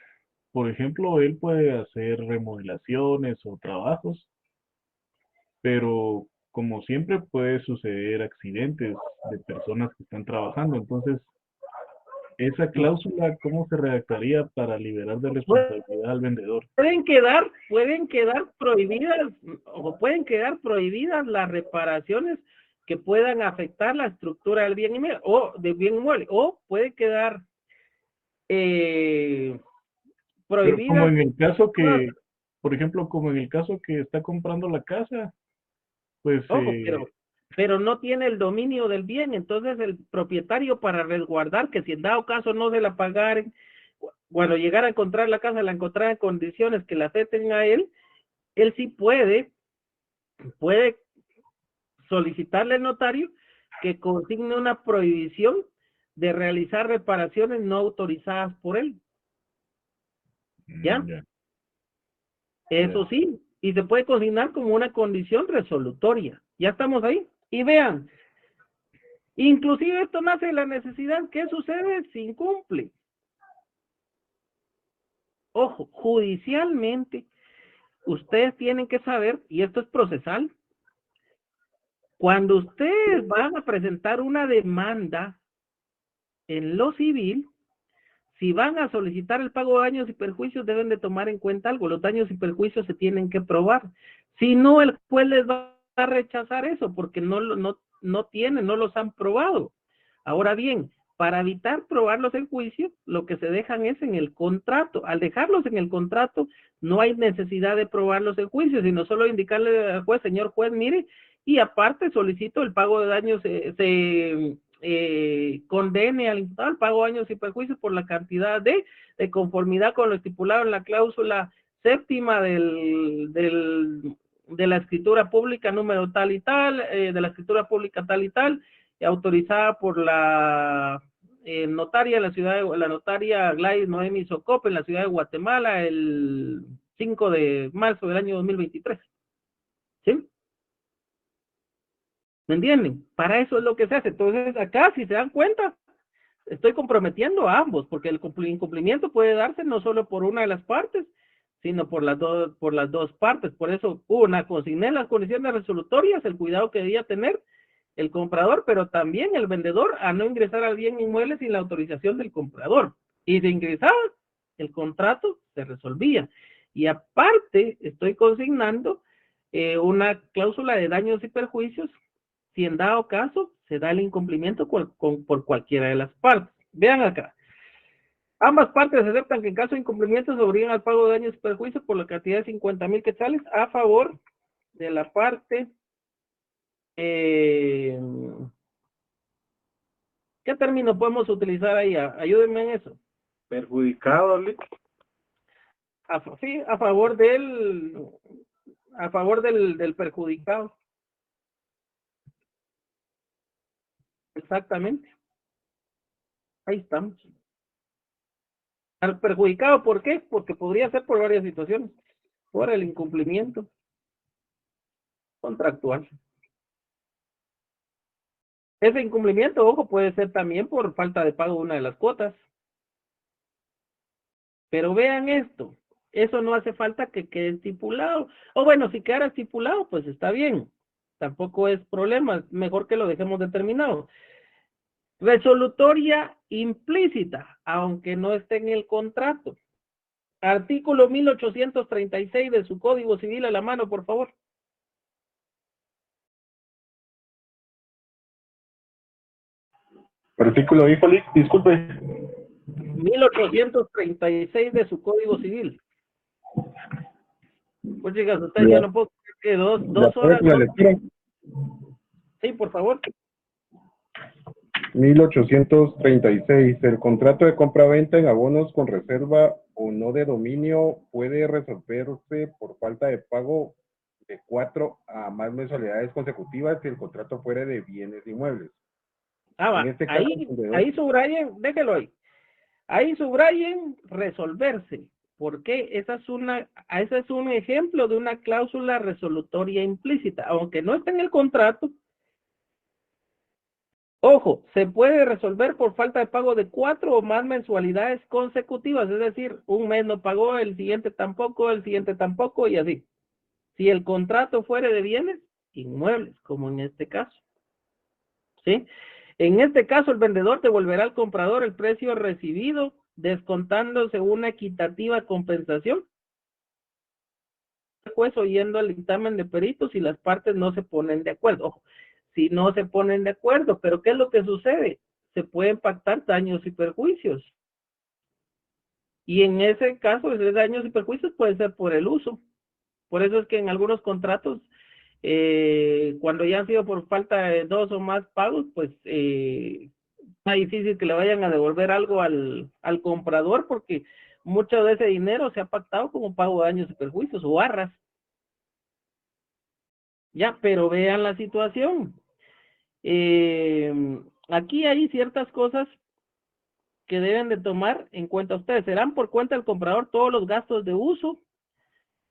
por ejemplo, él puede hacer remodelaciones o trabajos, pero como siempre puede suceder accidentes de personas que están trabajando. Entonces, esa cláusula, ¿cómo se redactaría para liberar de responsabilidad al vendedor? Pueden quedar prohibidas o pueden quedar prohibidas las reparaciones que puedan afectar la estructura del bien inmueble o puede quedar prohibidas. Como en el caso que, por ejemplo, como en el caso que está comprando la casa, pues... Ojo, pero no tiene el dominio del bien, entonces el propietario, para resguardar que si en dado caso no se la pagaren, cuando llegara a encontrar la casa, la encontrara en condiciones que la afecten a él sí puede solicitarle al notario que consigne una prohibición de realizar reparaciones no autorizadas por él. ¿Ya? Eso sí, y se puede consignar como una condición resolutoria. Ya estamos ahí. Y vean, inclusive esto nace de la necesidad. ¿Qué sucede si incumple? Ojo, judicialmente, ustedes tienen que saber, y esto es procesal, cuando ustedes van a presentar una demanda en lo civil, si van a solicitar el pago de daños y perjuicios, deben de tomar en cuenta algo. Los daños y perjuicios se tienen que probar. Si no, el juez les va a rechazar eso porque no los han probado. Ahora bien, para evitar probarlos en juicio, lo que se dejan es en el contrato. Al dejarlos en el contrato, no hay necesidad de probarlos en juicio, sino solo indicarle al juez, señor juez, mire, y aparte solicito el pago de daños, condene al imputado al pago de daños y perjuicios por la cantidad de conformidad con lo estipulado en la cláusula séptima de la escritura pública número tal y tal, de la escritura pública tal y tal, autorizada por la notaria, la notaria Gladys Noemi Socop en la ciudad de Guatemala el 5 de marzo del año 2023. ¿Sí? ¿Me entienden? Para eso es lo que se hace. Entonces, acá, si se dan cuenta, estoy comprometiendo a ambos, porque el incumplimiento puede darse no solo por una de las partes, sino por las dos partes. Por eso, consigné las condiciones resolutorias, el cuidado que debía tener el comprador, pero también el vendedor a no ingresar al bien inmueble sin la autorización del comprador. Y si ingresaba, el contrato se resolvía. Y aparte, estoy consignando una cláusula de daños y perjuicios si en dado caso se da el incumplimiento por cualquiera de las partes. Vean acá. Ambas partes aceptan que en caso de incumplimiento se obligan al pago de daños y perjuicios por la cantidad de 50,000 quetzales a favor de la parte. ¿Qué término podemos utilizar ahí? Ayúdenme en eso. Perjudicado, Lick. Sí, a favor del perjudicado. Exactamente. Ahí estamos. Al perjudicado, ¿por qué? Porque podría ser por varias situaciones. Por el incumplimiento contractual. Ese incumplimiento, ojo, puede ser también por falta de pago de una de las cuotas. Pero vean esto, eso no hace falta que quede estipulado. O bueno, si quedara estipulado, pues está bien. Tampoco es problema, mejor que lo dejemos determinado. Resolutoria implícita, aunque no esté en el contrato. Artículo 1836 de su Código Civil a la mano, por favor. Artículo, híjole, disculpe. 1836 de su Código Civil. Pues chicas, usted ya no puedo creer que dos horas. La lectura. Sí, por favor. 1836. El contrato de compra-venta en abonos con reserva o no de dominio puede resolverse por falta de pago de 4 a más mensualidades consecutivas si el contrato fuera de bienes inmuebles. En este caso, ahí subrayen, déjelo ahí. Ahí subrayen resolverse. ¿Por qué? Ese es un ejemplo de una cláusula resolutoria implícita, aunque no esté en el contrato. Ojo, se puede resolver por falta de pago de 4 o más mensualidades consecutivas, es decir, un mes no pagó, el siguiente tampoco, y así. Si el contrato fuere de bienes inmuebles, como en este caso. ¿Sí? En este caso, el vendedor devolverá al comprador el precio recibido, descontándose una equitativa compensación. El juez oyendo el dictamen de peritos y las partes no se ponen de acuerdo. Ojo, si no se ponen de acuerdo, pero ¿qué es lo que sucede? Se pueden pactar daños y perjuicios. Y en ese caso, esos daños y perjuicios pueden ser por el uso. Por eso es que en algunos contratos, cuando ya han sido por falta de 2 o más pagos, pues es difícil que le vayan a devolver algo al comprador, porque mucho de ese dinero se ha pactado como pago de daños y perjuicios o arras. Ya, pero vean la situación. Aquí hay ciertas cosas que deben de tomar en cuenta ustedes. Serán por cuenta del comprador todos los gastos de uso,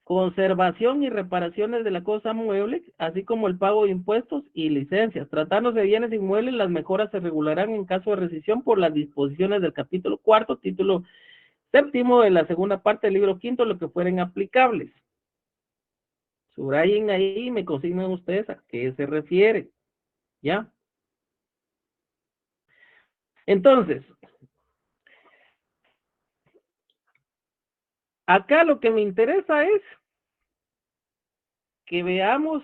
conservación y reparaciones de la cosa mueble, así como el pago de impuestos y licencias. Tratándose de bienes inmuebles, las mejoras se regularán en caso de rescisión por las disposiciones del capítulo 4, título 7 de la segunda parte del libro 5, lo que fueren aplicables. Subrayen ahí y me consignan ustedes a qué se refiere. ¿Ya? Entonces, acá lo que me interesa es que veamos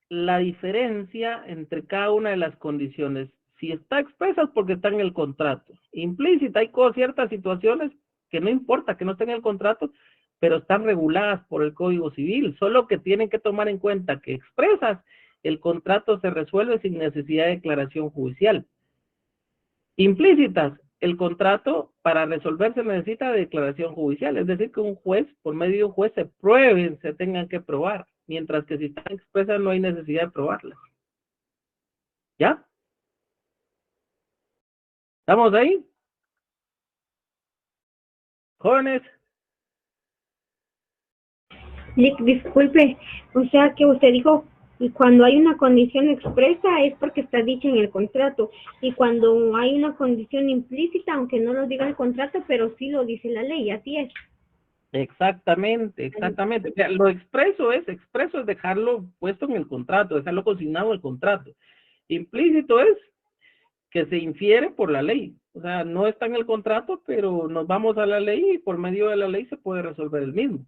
la diferencia entre cada una de las condiciones. Si está expresa es porque está en el contrato. Implícita, hay ciertas situaciones que no importa que no estén en el contrato, pero están reguladas por el Código Civil. Solo que tienen que tomar en cuenta que expresas, el contrato se resuelve sin necesidad de declaración judicial. Implícitas, el contrato para resolverse necesita de declaración judicial, es decir, que un juez, por medio de un juez, se tengan que probar, mientras que si están expresas no hay necesidad de probarlas. ¿Ya? ¿Estamos ahí? Jóvenes. Disculpe, o sea que usted dijo, y cuando hay una condición expresa es porque está dicha en el contrato, y cuando hay una condición implícita, aunque no lo diga el contrato, pero sí lo dice la ley, así es. Exactamente, exactamente. O sea, lo expreso es dejarlo puesto en el contrato, dejarlo consignado en el contrato. Implícito es que se infiere por la ley. O sea, no está en el contrato, pero nos vamos a la ley y por medio de la ley se puede resolver el mismo.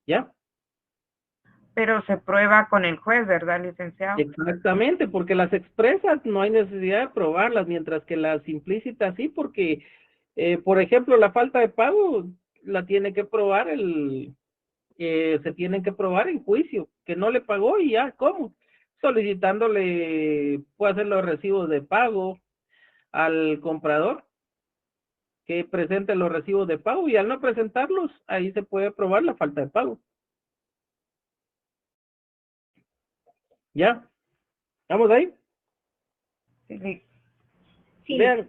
¿Ya? Pero se prueba con el juez, ¿verdad, licenciado? Exactamente, porque las expresas no hay necesidad de probarlas, mientras que las implícitas sí, porque, por ejemplo, la falta de pago la tiene que probar se tiene que probar en juicio, que no le pagó y ya, ¿cómo? Solicitándole, puede hacer los recibos de pago al comprador, que presente los recibos de pago, y al no presentarlos, ahí se puede probar la falta de pago. ¿Ya? ¿Estamos ahí? Sí. Vean,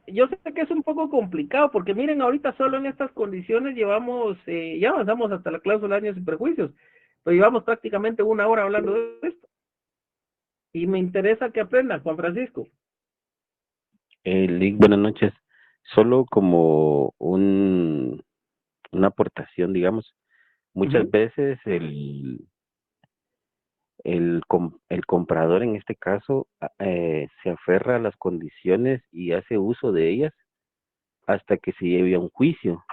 yo sé que es un poco complicado, porque miren, ahorita solo en estas condiciones llevamos, ya avanzamos hasta la cláusula de daños y perjuicios, pero llevamos prácticamente 1 hora hablando de esto. y me interesa que aprenda, Juan Francisco. Lick, buenas noches. Solo como una aportación, digamos, muchas veces el comprador en este caso se aferra a las condiciones y hace uso de ellas hasta que se lleve a un juicio.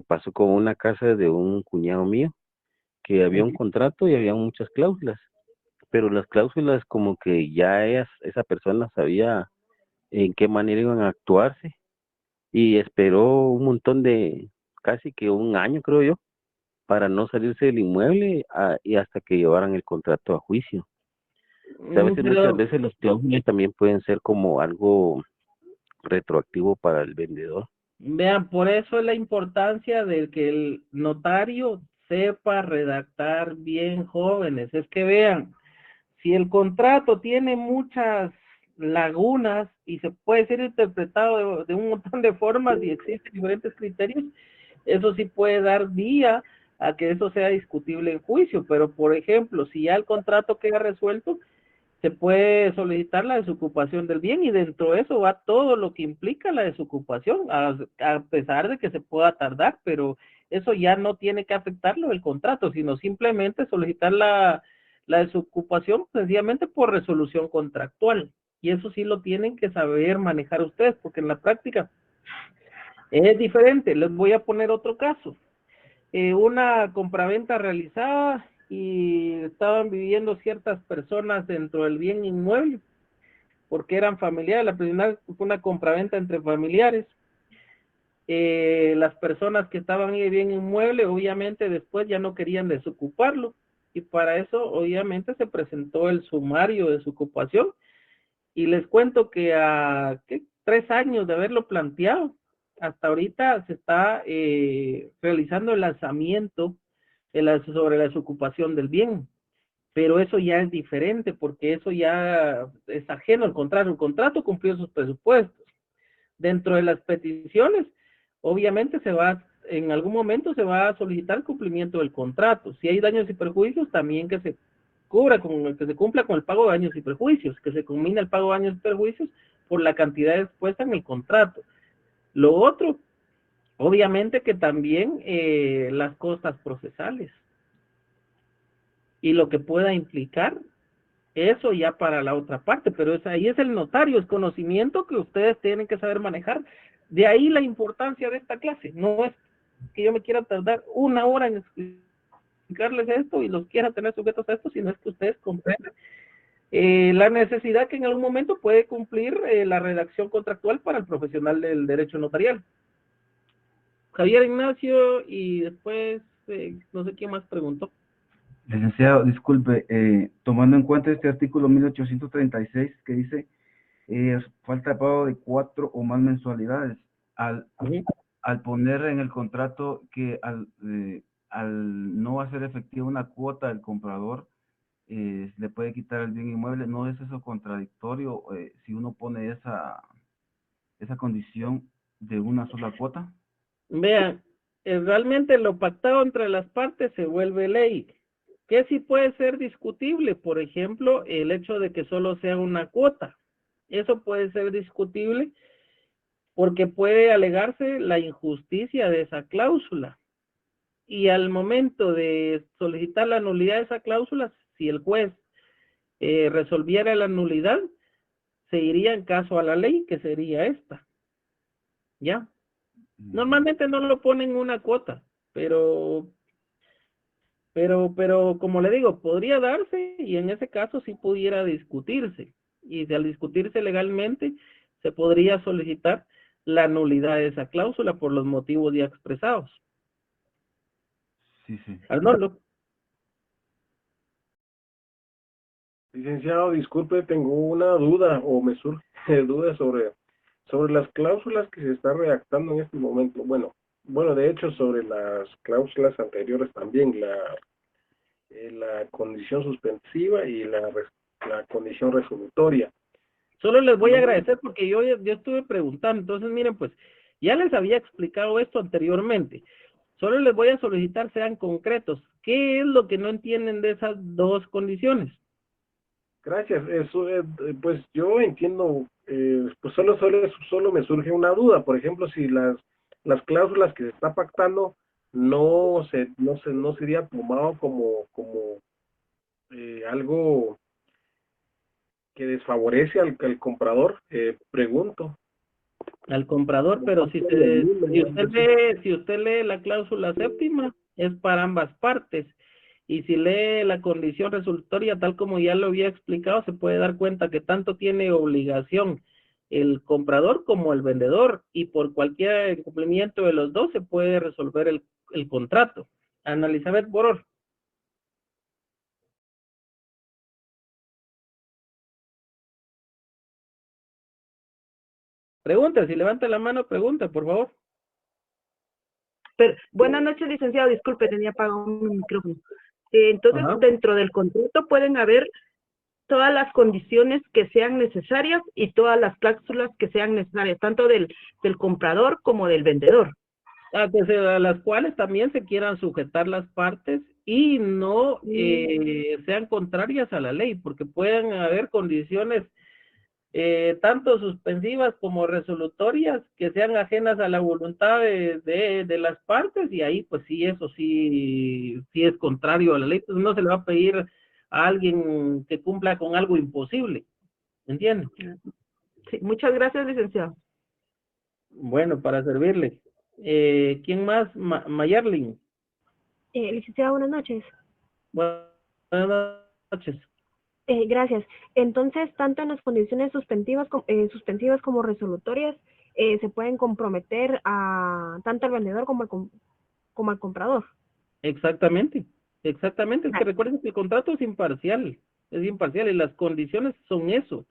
Pasó con una casa de un cuñado mío, que había un contrato y había muchas cláusulas, pero las cláusulas como que ya esa persona sabía en qué manera iban a actuarse y esperó un montón casi que un año creo yo, para no salirse del inmueble y hasta que llevaran el contrato a juicio. O sea, muchas veces las cláusulas también pueden ser como algo retroactivo para el vendedor. Vean, por eso es la importancia de que el notario sepa redactar bien, jóvenes. Es que vean, si el contrato tiene muchas lagunas y se puede ser interpretado de un montón de formas y existen diferentes criterios, eso sí puede dar vía a que eso sea discutible en juicio. Pero, por ejemplo, si ya el contrato queda resuelto, se puede solicitar la desocupación del bien y dentro de eso va todo lo que implica la desocupación, a pesar de que se pueda tardar, pero eso ya no tiene que afectarlo el contrato, sino simplemente solicitar la desocupación sencillamente por resolución contractual. Y eso sí lo tienen que saber manejar ustedes, porque en la práctica es diferente. Les voy a poner otro caso. Una compraventa realizada y estaban viviendo ciertas personas dentro del bien inmueble, porque eran familiares. La primera fue una compraventa entre familiares. Las personas que estaban en el bien inmueble, obviamente después ya no querían desocuparlo, y para eso obviamente se presentó el sumario de desocupación, y les cuento que a 3 años de haberlo planteado, hasta ahorita se está realizando el lanzamiento sobre la desocupación del bien, pero eso ya es diferente porque eso ya es ajeno al contrato. El contrato cumplió sus presupuestos. Dentro de las peticiones, obviamente en algún momento se va a solicitar el cumplimiento del contrato. Si hay daños y perjuicios, también que se cumpla con el pago de daños y perjuicios, que se combine el pago de daños y perjuicios por la cantidad expuesta en el contrato. Lo otro, obviamente que también las costas procesales y lo que pueda implicar, eso ya para la otra parte, pero ahí es el notario, es conocimiento que ustedes tienen que saber manejar. De ahí la importancia de esta clase. No es que yo me quiera tardar 1 hora en explicarles esto y los quiera tener sujetos a esto, sino es que ustedes comprendan la necesidad que en algún momento puede cumplir la redacción contractual para el profesional del derecho notarial. Javier Ignacio y después no sé quién más preguntó. Licenciado, disculpe, tomando en cuenta este artículo 1836 que dice falta de pago de 4 o más mensualidades, al poner en el contrato que al no hacer efectiva una cuota del comprador, le puede quitar el bien inmueble. ¿No es eso contradictorio si uno pone esa condición de una sola cuota? Vean, realmente lo pactado entre las partes se vuelve ley. ¿Qué sí puede ser discutible? Por ejemplo, el hecho de que solo sea una cuota. Eso puede ser discutible porque puede alegarse la injusticia de esa cláusula. Y al momento de solicitar la nulidad de esa cláusula, si el juez resolviera la nulidad, se iría en caso a la ley, que sería esta. ¿Ya? Normalmente no lo ponen una cuota, pero como le digo, podría darse y en ese caso sí pudiera discutirse. Y si al discutirse legalmente, se podría solicitar la nulidad de esa cláusula por los motivos ya expresados. Sí. Arnoldo. Licenciado, disculpe, tengo una duda o me surge duda sobre las cláusulas que se está redactando en este momento. Bueno, de hecho sobre las cláusulas anteriores también, la condición suspensiva y la condición resolutoria. Solo les voy a agradecer porque yo estuve preguntando. Entonces, miren, pues, ya les había explicado esto anteriormente. Solo les voy a solicitar sean concretos. ¿Qué es lo que no entienden de esas dos condiciones? Gracias. Eso, pues yo entiendo, pues solo me surge una duda. Por ejemplo, si las cláusulas que se está pactando no sería tomado como algo que desfavorece al comprador, pregunto. Al comprador, pero si usted lee la cláusula séptima, es para ambas partes. Y si lee la condición resolutoria, tal como ya lo había explicado, se puede dar cuenta que tanto tiene obligación el comprador como el vendedor, y por cualquier incumplimiento de los dos se puede resolver el contrato. Ana Elizabeth Boror. Pregunta, si levanta la mano, pregunta, por favor. Buenas noches, licenciado. Disculpe, tenía apagado mi micrófono. Entonces, Ajá. dentro del contrato pueden haber todas las condiciones que sean necesarias y todas las cláusulas que sean necesarias, tanto del comprador como del vendedor. A las cuales también se quieran sujetar las partes y no sean contrarias a la ley, porque pueden haber condiciones tanto suspensivas como resolutorias que sean ajenas a la voluntad de las partes, y ahí pues sí, eso sí es contrario a la ley, pues no se le va a pedir a alguien que cumpla con algo imposible, ¿entiende? Sí, muchas gracias, licenciado. Bueno, para servirle. ¿Quién más? Mayerlin. Licenciado, buenas noches. Buenas noches. Gracias. Entonces, tanto en las condiciones suspensivas como resolutorias, se pueden comprometer a tanto al vendedor como al comprador. Exactamente. Es que recuerden que el contrato es imparcial y las condiciones son eso.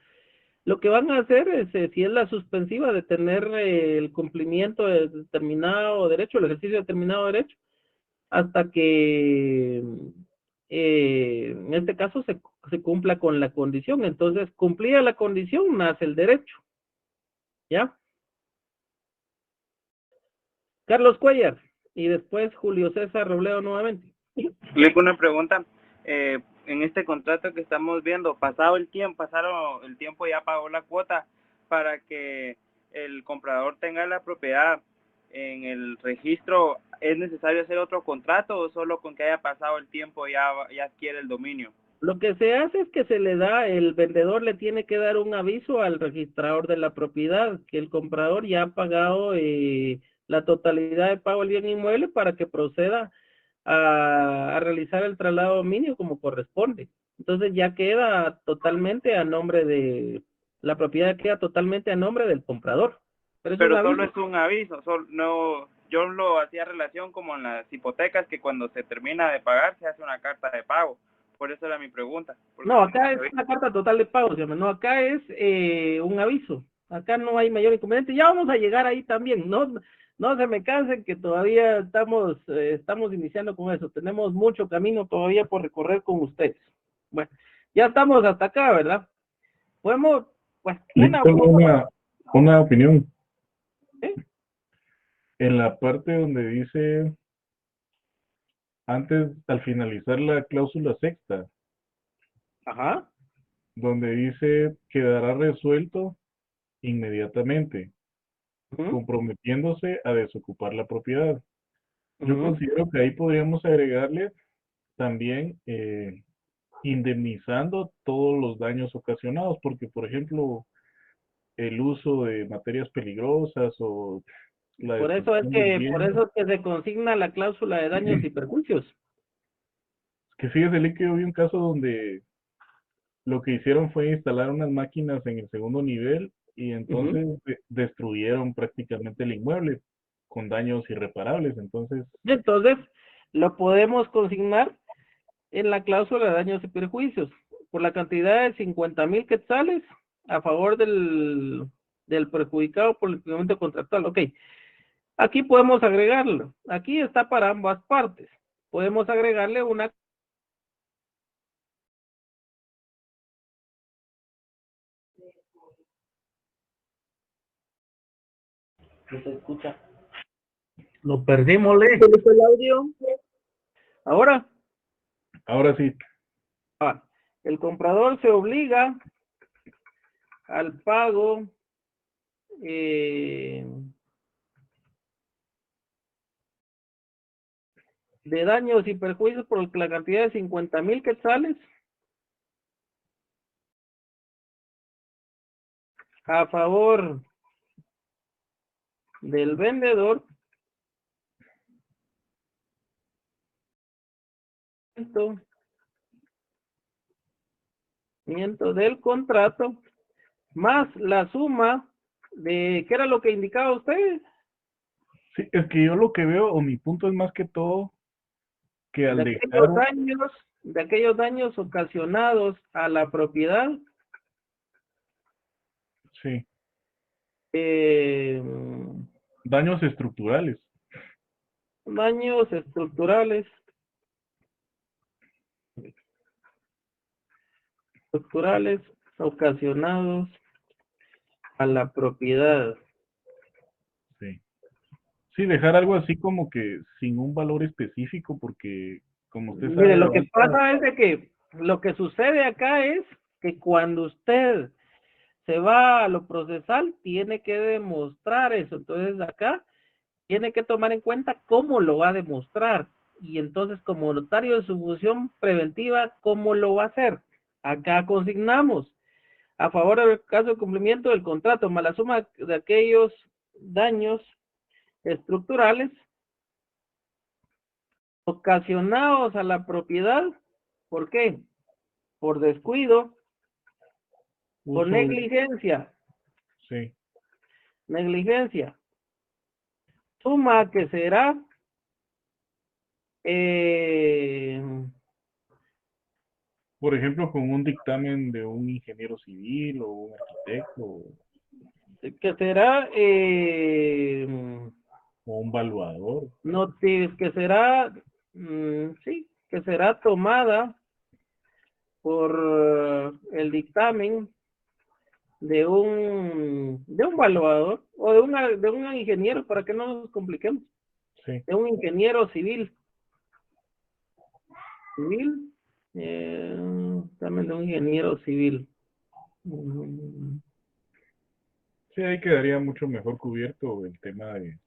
Lo que van a hacer es, si es la suspensiva, de tener el cumplimiento de determinado derecho, el ejercicio de determinado derecho, hasta que en este caso se cumpla con la condición. Entonces, cumplida la condición, nace el derecho. ¿Ya? Carlos Cuellar, y después Julio César Robledo nuevamente. Le pongo una pregunta. En este contrato que estamos viendo, pasaron el tiempo, ya pagó la cuota para que el comprador tenga la propiedad en el registro. ¿Es necesario hacer otro contrato o solo con que haya pasado el tiempo ya adquiere el dominio? Lo que se hace es que el vendedor le tiene que dar un aviso al registrador de la propiedad que el comprador ya ha pagado la totalidad de pago del bien inmueble para que proceda a realizar el traslado de dominio como corresponde. Entonces ya queda totalmente a nombre de, la propiedad queda totalmente a nombre del comprador. Pero solo es un aviso, yo lo hacía relación como en las hipotecas, que cuando se termina de pagar se hace una carta de pago. Por eso era mi pregunta. No, acá es una carta total de pago, no, acá es un aviso. Acá no hay mayor inconveniente. Ya vamos a llegar ahí también. No se me cansen que todavía estamos iniciando con eso. Tenemos mucho camino todavía por recorrer con ustedes. Bueno, ya estamos hasta acá, ¿verdad? Podemos, pues, una opinión. ¿Eh? En la parte donde dice, al finalizar la cláusula sexta, ajá, donde dice quedará resuelto inmediatamente, comprometiéndose a desocupar la propiedad. Yo considero que ahí podríamos agregarle también indemnizando todos los daños ocasionados, porque por ejemplo el uso de materias peligrosas o la por eso es que se consigna la cláusula de daños y perjuicios. Que fíjese, que yo vi un caso donde lo que hicieron fue instalar unas máquinas en el segundo nivel y entonces destruyeron prácticamente el inmueble con daños irreparables. Entonces lo podemos consignar en la cláusula de daños y perjuicios por la cantidad de 50,000 quetzales a favor del perjudicado por el incumplimiento contractual. Ok, aquí podemos agregarlo. Aquí está para ambas partes. Podemos agregarle una No se escucha. Lo perdimos, ¿le? ¿Se le fue el audio? ¿Ahora? Ahora sí. El comprador se obliga al pago de daños y perjuicios por la cantidad de 50,000 quetzales a favor del vendedor del contrato más la suma de, ¿qué era lo que indicaba usted? Sí, es que yo lo que veo, o mi punto es más que todo, que al De dejar, aquellos daños ocasionados a la propiedad, sí, eh, daños estructurales. daños estructurales ocasionados a la propiedad. Sí. Sí, dejar algo así como que sin un valor específico, porque como usted Mire, sabe, lo que ahorita, pasa es de que lo que sucede acá es que cuando usted se va a lo procesal, tiene que demostrar eso. Entonces acá tiene que tomar en cuenta cómo lo va a demostrar. Y entonces como notario de su función preventiva, ¿cómo lo va a hacer? Acá consignamos a favor del caso de cumplimiento del contrato, más la suma de aquellos daños estructurales ocasionados a la propiedad. ¿Por qué? Por descuido, por uso, negligencia. sí, Negligencia. Suma que será por ejemplo, con un dictamen de un ingeniero civil o un arquitecto que será o un valuador. que será sí, que será tomada por el dictamen de un evaluador o de un ingeniero, para que no nos compliquemos, Sí. de un ingeniero civil, también de un ingeniero civil. Sí, ahí quedaría mucho mejor cubierto el tema de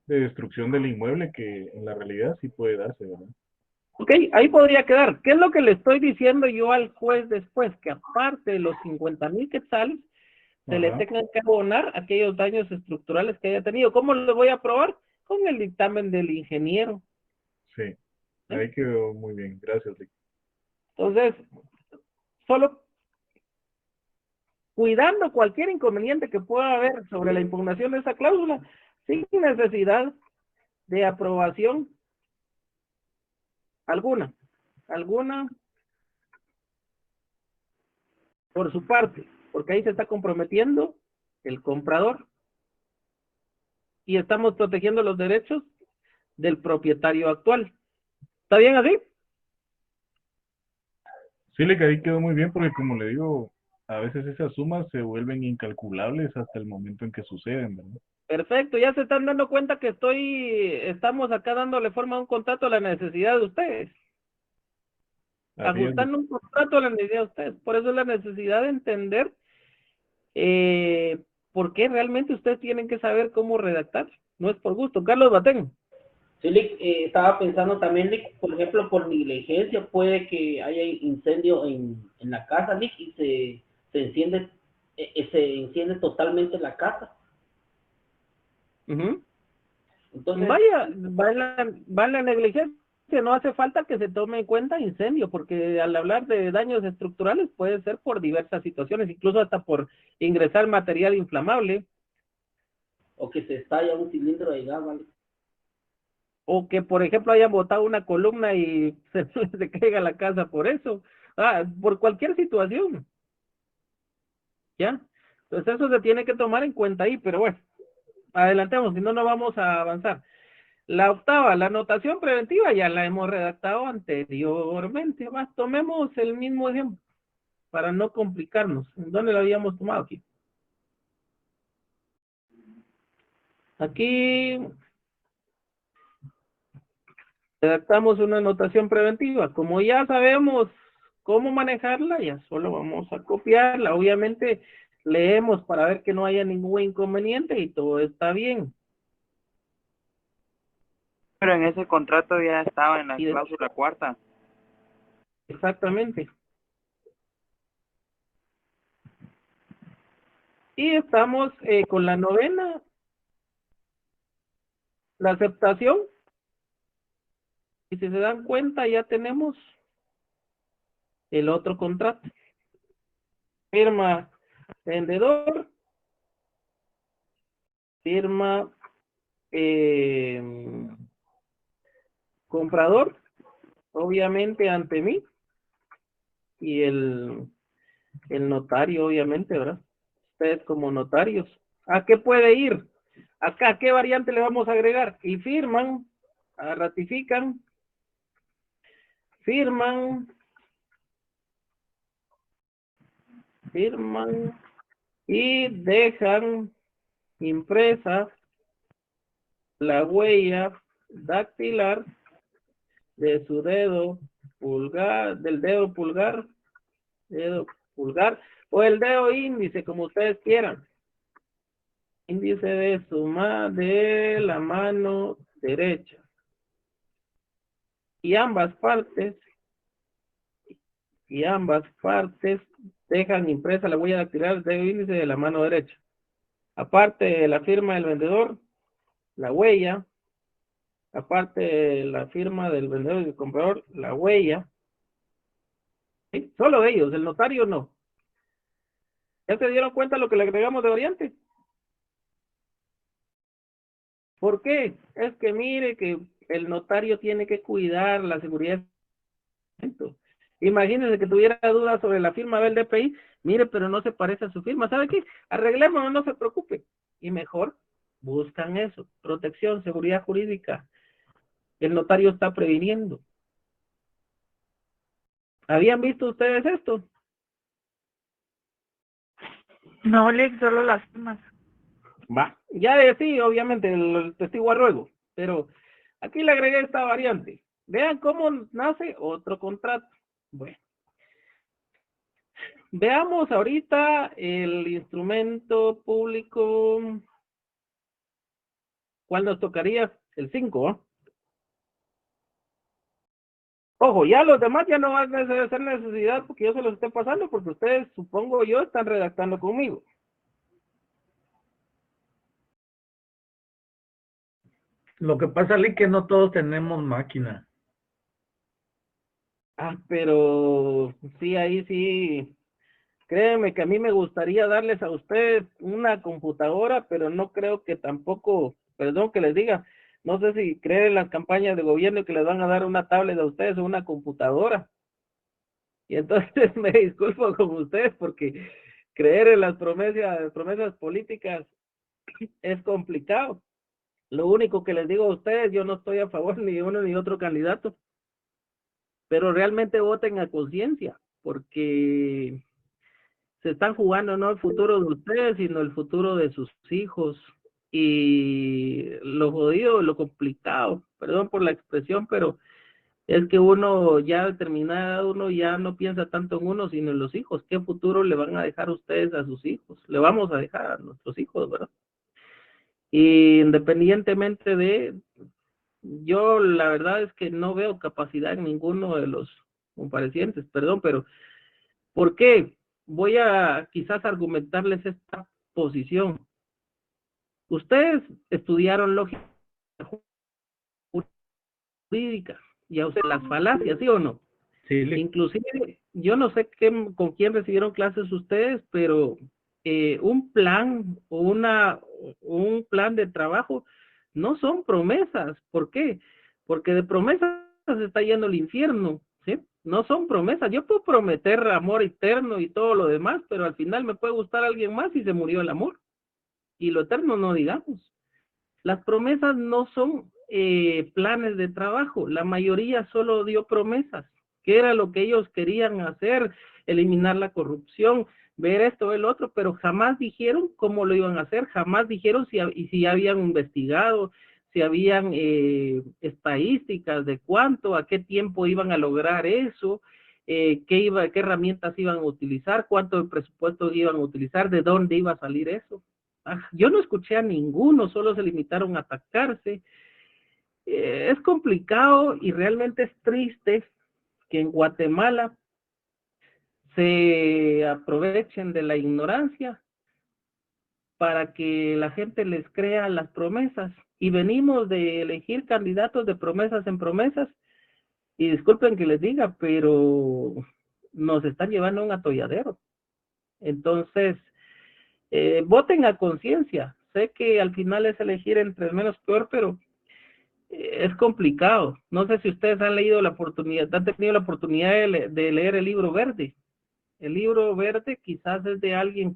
destrucción del inmueble, que en la realidad sí puede darse, ¿verdad? Ok, ahí podría quedar. ¿Qué es lo que le estoy diciendo yo al juez después? Que aparte de los 50,000 quetzales, se le Ajá. tengan que abonar aquellos daños estructurales que haya tenido. ¿Cómo lo voy a probar? Con el dictamen del ingeniero. Sí, ahí quedó muy bien. Gracias, Lick. Entonces, solo cuidando cualquier inconveniente que pueda haber sobre la impugnación de esa cláusula, sin necesidad de aprobación alguna por su parte, porque ahí se está comprometiendo el comprador y estamos protegiendo los derechos del propietario actual. ¿Está bien así? Sí, Lick, ahí quedó muy bien porque como le digo, a veces esas sumas se vuelven incalculables hasta el momento en que suceden, ¿verdad? Perfecto, ya se están dando cuenta que estamos acá dándole forma a un contrato a la necesidad de ustedes. Así es, Lick. Ajustando un contrato a la necesidad de ustedes. Por eso es la necesidad de entender por qué realmente ustedes tienen que saber cómo redactar. No es por gusto. Carlos Batén. Sí, Lick, estaba pensando también, Lick, por ejemplo, por negligencia puede que haya incendio en la casa, Lick, y se enciende totalmente la casa. Entonces, Va en la negligencia. No hace falta que se tome en cuenta incendio, porque al hablar de daños estructurales puede ser por diversas situaciones, incluso hasta por ingresar material inflamable. O que se estalla un cilindro de gas, ¿vale? O que, por ejemplo, hayan botado una columna y se caiga la casa por eso. Por cualquier situación. ¿Ya? Entonces eso se tiene que tomar en cuenta ahí, pero bueno, adelantemos, si no, no vamos a avanzar. La octava, la anotación preventiva, ya la hemos redactado anteriormente. Tomemos el mismo ejemplo para no complicarnos. ¿Dónde lo habíamos tomado aquí? Aquí redactamos una anotación preventiva. Como ya sabemos cómo manejarla, ya solo vamos a copiarla. Obviamente leemos para ver que no haya ningún inconveniente y todo está bien. Pero en ese contrato ya estaba en la cláusula cuarta. Exactamente. Y estamos con la novena, la aceptación. Y si se dan cuenta, ya tenemos el otro contrato. Firma vendedor, firma comprador, obviamente ante mí, y el notario, obviamente, ¿verdad? Ustedes como notarios. ¿A qué puede ir? Acá, ¿qué variante le vamos a agregar? Y firman, ratifican, firman y dejan impresa la huella dactilar de su dedo pulgar, del dedo pulgar o el dedo índice, como ustedes quieran. Índice de de la mano derecha. Y ambas partes dejan impresa la huella dactilar del dedo índice de la mano derecha. Aparte de la firma del vendedor, la huella, aparte de la firma del vendedor y del comprador, la huella. ¿Sí? Solo ellos, el notario no. ¿Ya se dieron cuenta de lo que le agregamos de variante? ¿Por qué? Es que mire que el notario tiene que cuidar la seguridad. Imagínense que tuviera dudas sobre la firma del DPI, mire, pero no se parece a su firma. ¿Sabe qué? Arreglémonos, no se preocupe. Y mejor buscan eso, protección, seguridad jurídica. El notario está previniendo. ¿Habían visto ustedes esto? No, Lick, solo las firmas. Va, ya sí, obviamente, el testigo a ruego, pero aquí le agregué esta variante. Vean cómo nace otro contrato. Bueno, veamos ahorita el instrumento público. ¿Cuál nos tocaría? El 5, ¿eh? Ojo, ya los demás ya no van a ser necesidad porque yo se los estoy pasando porque ustedes, supongo yo, están redactando conmigo. Lo que pasa es que no todos tenemos máquina. Pero sí, ahí sí. Créeme que a mí me gustaría darles a ustedes una computadora, pero no creo que tampoco, perdón que les diga, no sé si creen en las campañas de gobierno que les van a dar una tablet a ustedes o una computadora. Y entonces me disculpo con ustedes porque creer en las promesas políticas es complicado. Lo único que les digo a ustedes, yo no estoy a favor ni de uno ni de otro candidato, pero realmente voten a conciencia, porque se están jugando no el futuro de ustedes, sino el futuro de sus hijos. Y lo jodido, lo complicado, perdón por la expresión, pero es que uno ya determinada, uno ya no piensa tanto en uno, sino en los hijos. ¿Qué futuro le van a dejar ustedes a sus hijos? Le vamos a dejar a nuestros hijos, ¿verdad? Y independientemente de, yo la verdad es que no veo capacidad en ninguno de los comparecientes, perdón, pero ¿por qué? Voy a quizás argumentarles esta posición. Ustedes estudiaron lógica jurídica y a ustedes las falacias, ¿sí o no? Sí. Inclusive, yo no sé con quién recibieron clases ustedes, pero un plan o un plan de trabajo no son promesas. ¿Por qué? Porque de promesas se está yendo el infierno, ¿sí? No son promesas. Yo puedo prometer amor eterno y todo lo demás, pero al final me puede gustar alguien más y se murió el amor. Y lo eterno no digamos. Las promesas no son planes de trabajo. La mayoría solo dio promesas, que era lo que ellos querían hacer, eliminar la corrupción, ver esto, el otro, pero jamás dijeron cómo lo iban a hacer, jamás dijeron si habían investigado, si habían estadísticas de cuánto, a qué tiempo iban a lograr eso, qué herramientas iban a utilizar, cuánto presupuesto iban a utilizar, de dónde iba a salir eso. Yo no escuché a ninguno, solo se limitaron a atacarse. Es complicado y realmente es triste que en Guatemala se aprovechen de la ignorancia para que la gente les crea las promesas. Y venimos de elegir candidatos de promesas en promesas, y disculpen que les diga, pero nos están llevando a un atolladero. Entonces, voten a conciencia. Sé que al final es elegir entre el menos peor, pero es complicado. No sé si ustedes han tenido la oportunidad de leer el libro verde. El libro verde quizás es de alguien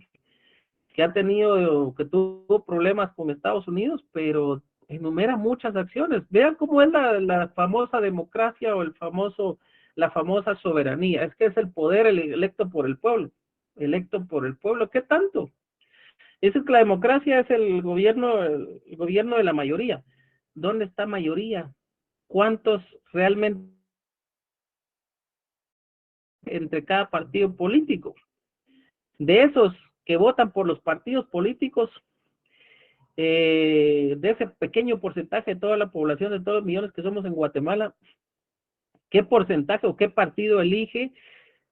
que que tuvo problemas con Estados Unidos, pero enumera muchas acciones. Vean cómo es la famosa democracia o la famosa soberanía. Es que es el poder electo por el pueblo. Electo por el pueblo. ¿Qué tanto? Es que la democracia es el gobierno de la mayoría. ¿Dónde está mayoría? ¿Cuántos realmente entre cada partido político? De esos que votan por los partidos políticos, de ese pequeño porcentaje de toda la población, de todos los millones que somos en Guatemala, ¿qué porcentaje o qué partido elige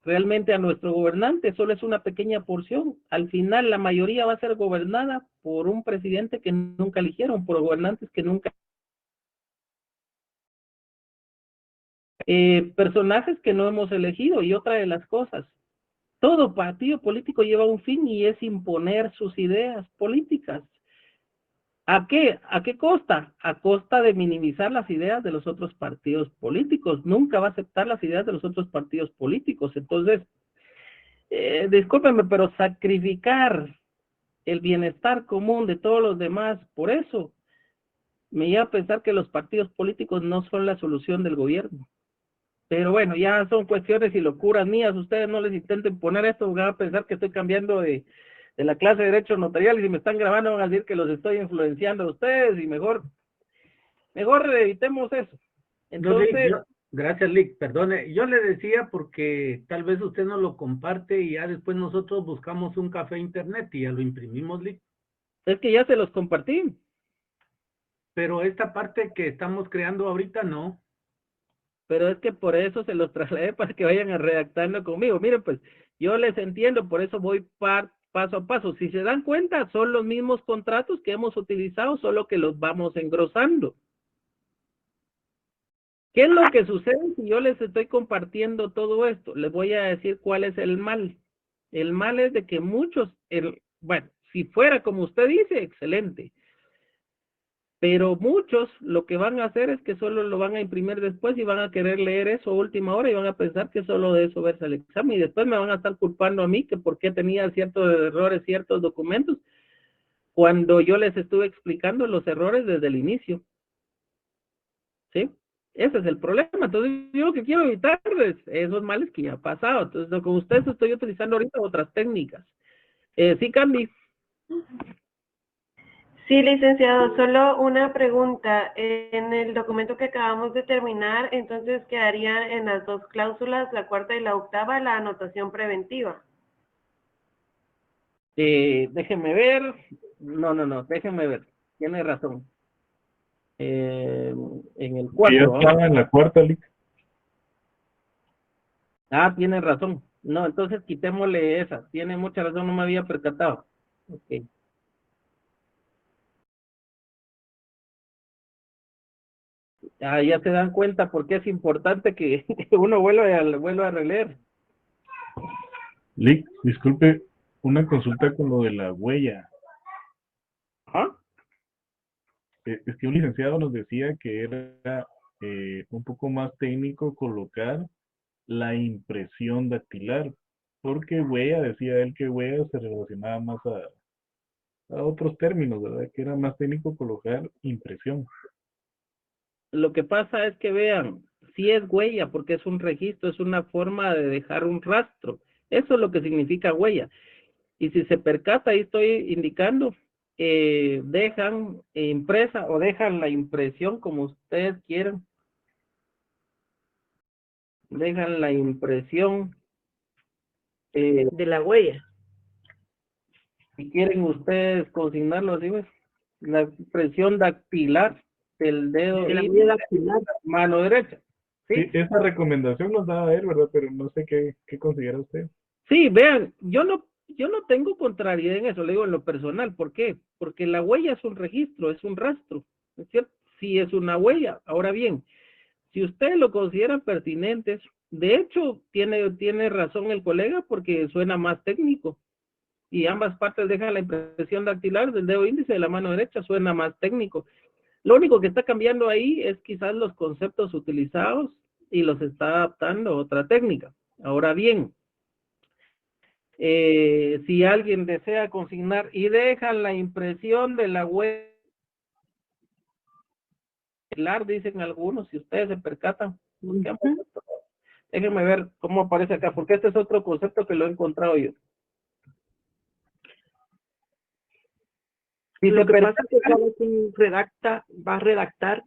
realmente a nuestro gobernante? Solo es una pequeña porción. Al final la mayoría va a ser gobernada por un presidente que nunca eligieron, por gobernantes que nunca... personajes que no hemos elegido. Y otra de las cosas, todo partido político lleva un fin y es imponer sus ideas políticas. ¿A qué? ¿A qué costa? A costa de minimizar las ideas de los otros partidos políticos. Nunca va a aceptar las ideas de los otros partidos políticos. Entonces, discúlpenme, pero sacrificar el bienestar común de todos los demás, por eso, me lleva a pensar que los partidos políticos no son la solución del gobierno. Pero bueno, ya son cuestiones y locuras mías. Ustedes no les intenten poner esto, van a pensar que estoy cambiando de la clase de Derecho Notarial, y si me están grabando van a decir que los estoy influenciando a ustedes, y mejor evitemos eso. Entonces, gracias, Lick. Perdone, yo le decía porque tal vez usted no lo comparte y ya después nosotros buscamos un café internet y ya lo imprimimos, Lick. Es que ya se los compartí. Pero esta parte que estamos creando ahorita no. Pero es que por eso se los trasladé para que vayan a redactando conmigo. Miren, pues yo les entiendo, por eso voy paso a paso. Si se dan cuenta, son los mismos contratos que hemos utilizado, solo que los vamos engrosando. ¿Qué es lo que sucede si yo les estoy compartiendo todo esto? Les voy a decir cuál es el mal. El mal es de que muchos, bueno, si fuera como usted dice, excelente. Pero muchos lo que van a hacer es que solo lo van a imprimir después y van a querer leer eso a última hora y van a pensar que solo de eso versa el examen, y después me van a estar culpando a mí que por qué tenía ciertos errores, ciertos documentos, cuando yo les estuve explicando los errores desde el inicio. ¿Sí? Ese es el problema. Entonces yo lo que quiero evitar es esos males que ya han pasado. Entonces con ustedes estoy utilizando ahorita otras técnicas. Sí, Candy. Sí, licenciado, solo una pregunta. En el documento que acabamos de terminar, entonces quedaría en las dos cláusulas, la cuarta y la octava, la anotación preventiva. Déjenme ver. No, déjenme ver. Tiene razón. En el 4. Ya estaba en la cuarta, Lick. Tiene razón. No, entonces quitémosle esa. Tiene mucha razón, no me había percatado. Ok. Ya se dan cuenta por qué es importante que uno vuelva a releer. Lick, disculpe, una consulta con lo de la huella. Es que un licenciado nos decía que era un poco más técnico colocar la impresión dactilar, porque huella, decía él que huella se relacionaba más a otros términos, ¿verdad? Que era más técnico colocar impresión. Lo que pasa es que vean, sí es huella porque es un registro, es una forma de dejar un rastro. Eso es lo que significa huella. Y si se percata, ahí estoy indicando, dejan impresa o dejan la impresión como ustedes quieran. dejan la impresión de la huella. si quieren ustedes consignarlo así, ¿ves? La impresión dactilar del dedo De la índice huella dactilar. mano derecha. Sí, esa recomendación nos daba él, ¿verdad? Pero no sé qué considera usted. Sí, vean, yo no tengo contrariedad en eso, le digo en lo personal. ¿Por qué? Porque la huella es un registro, es un rastro, ¿es cierto? Sí es una huella. Ahora bien, si ustedes lo consideran pertinentes, de hecho, tiene razón el colega porque suena más técnico. Y ambas partes dejan la impresión dactilar del dedo índice de la mano derecha, suena más técnico. Lo único que está cambiando ahí es quizás los conceptos utilizados y los está adaptando a otra técnica. Ahora bien, si alguien desea consignar y dejan la impresión de la huella, dicen algunos, si ustedes se percatan, busquemos esto. Déjenme ver cómo aparece acá, porque este es otro concepto que lo he encontrado yo. Si Lo se que pasa percatan, es que cada quien va a redactar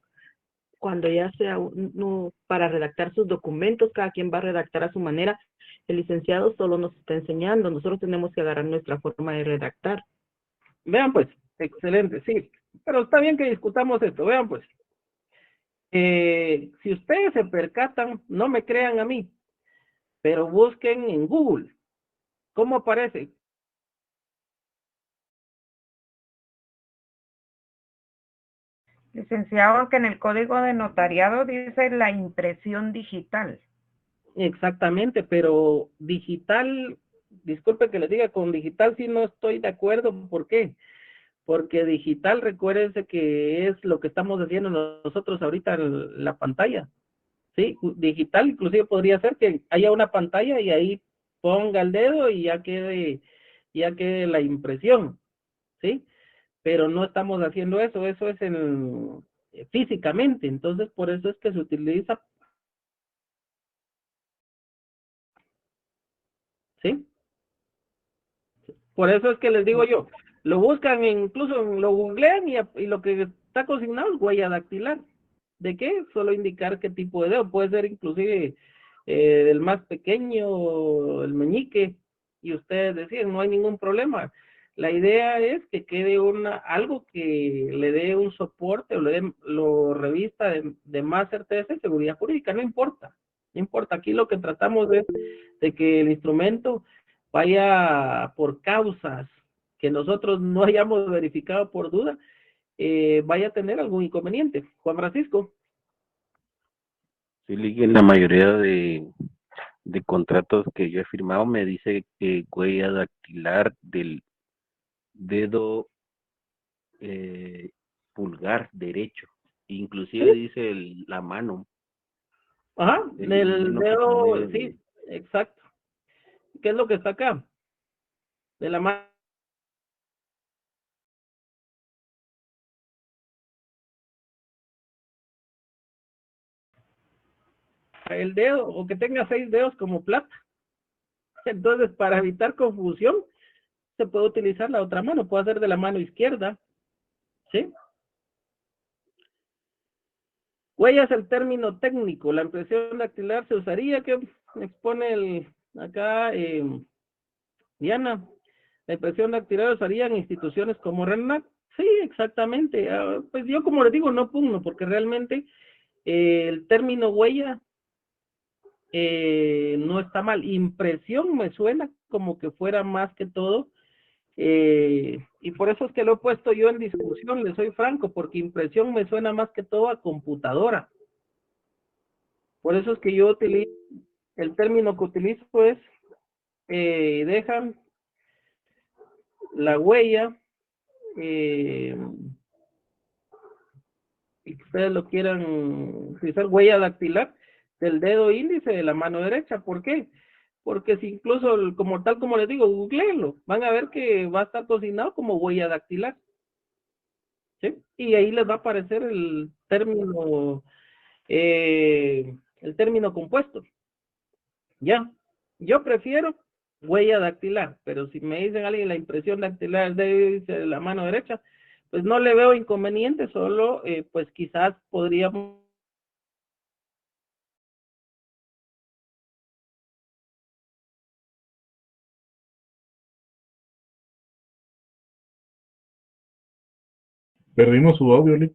cuando ya sea uno para redactar sus documentos, cada quien va a redactar a su manera. El licenciado solo nos está enseñando, nosotros tenemos que agarrar nuestra forma de redactar. vean pues, excelente, sí, pero está bien que discutamos esto, vean pues. Si ustedes se percatan, no me crean a mí, pero busquen en Google. ¿Cómo aparece? Licenciado, que en el código de notariado dice la impresión digital. Exactamente, pero digital, disculpe que les diga, con digital sí no estoy de acuerdo. ¿Por qué? Porque digital, recuérdense que es lo que estamos haciendo nosotros ahorita en la pantalla. Sí, digital inclusive podría ser que haya una pantalla y ahí ponga el dedo y ya quede la impresión, ¿sí? Pero no estamos haciendo eso, eso es físicamente, entonces por eso es que se utiliza, ¿sí? Por eso es que les digo yo, lo buscan, incluso lo googlean y lo que está consignado es huella dactilar. ¿De qué? Solo indicar qué tipo de dedo, puede ser inclusive el más pequeño, el meñique, y ustedes deciden, no hay ningún problema. La idea es que quede algo que le dé un soporte o lo revista de más certeza y seguridad jurídica, no importa, no importa. Aquí lo que tratamos es de que el instrumento vaya por causas que nosotros no hayamos verificado por duda, vaya a tener algún inconveniente. Juan Francisco. Sí, en la mayoría de contratos que yo he firmado me dice que huella dactilar del dedo pulgar derecho. Inclusive dice la mano. Ajá, El del dedo que dedo, tiene sí, exacto. ¿Qué es lo que está acá? De la mano. El dedo, o que tenga 6 dedos como plata. Entonces, para evitar confusión, se puede utilizar la otra mano, puede ser de la mano izquierda, ¿sí? Huella es el término técnico, la impresión dactilar se usaría, que expone acá Diana, la impresión dactilar se usaría en instituciones como RENAC. Sí, exactamente. Pues yo, como les digo, no pugno, porque realmente el término huella no está mal. Impresión me suena como que fuera más que todo, y por eso es que lo he puesto yo en discusión, le soy franco, porque impresión me suena más que todo a computadora. Por eso es que yo utilizo, el término que utilizo es, dejan la huella, y que ustedes lo quieran utilizar, huella dactilar del dedo índice de la mano derecha. ¿Por qué? Porque si incluso, como les digo, googleenlo, van a ver que va a estar consignado como huella dactilar, ¿sí? Y ahí les va a aparecer el término compuesto. Ya, yo prefiero huella dactilar, pero si me dicen alguien la impresión dactilar de la mano derecha, pues no le veo inconveniente, solo pues quizás podríamos Perdimos su audio, Lick.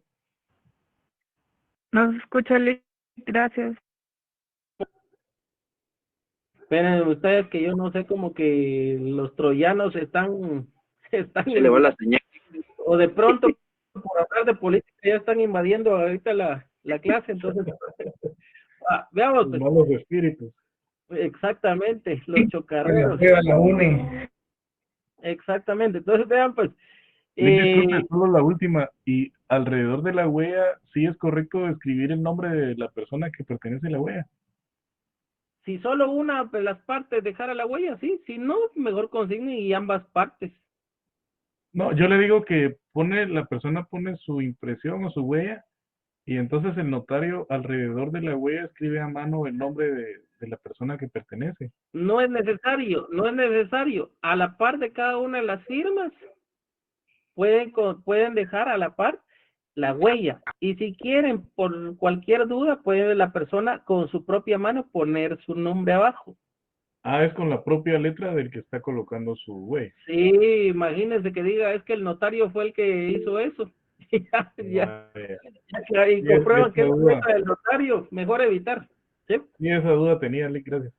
No se escucha, Lick. Gracias. Esperen ustedes que yo no sé, como que los troyanos están Se le va la señal. o de pronto por hablar de política ya están invadiendo ahorita la clase, entonces veamos Los pues, malos espíritus. exactamente, los chocarreros, La UNE. exactamente, entonces vean pues, Lick, disculpe, solo la última. Y alrededor de la huella, ¿sí es correcto escribir el nombre de la persona que pertenece a la huella? si solo una de las partes dejara la huella, sí, si no, mejor consigne y ambas partes. No, yo le digo que la persona pone su impresión o su huella, y entonces el notario alrededor de la huella escribe a mano el nombre de la persona que pertenece. No es necesario, no es necesario. A la par de cada una de las firmas, pueden dejar a la par la huella. Y si quieren, por cualquier duda, puede la persona con su propia mano poner su nombre abajo. Ah, es con la propia letra del que está colocando su huella. Sí, imagínense que diga, es que el notario fue el que hizo eso. Y comprueban que es la letra del notario, mejor evitar. ¿Sí? Sí, esa duda tenía, Lick, gracias.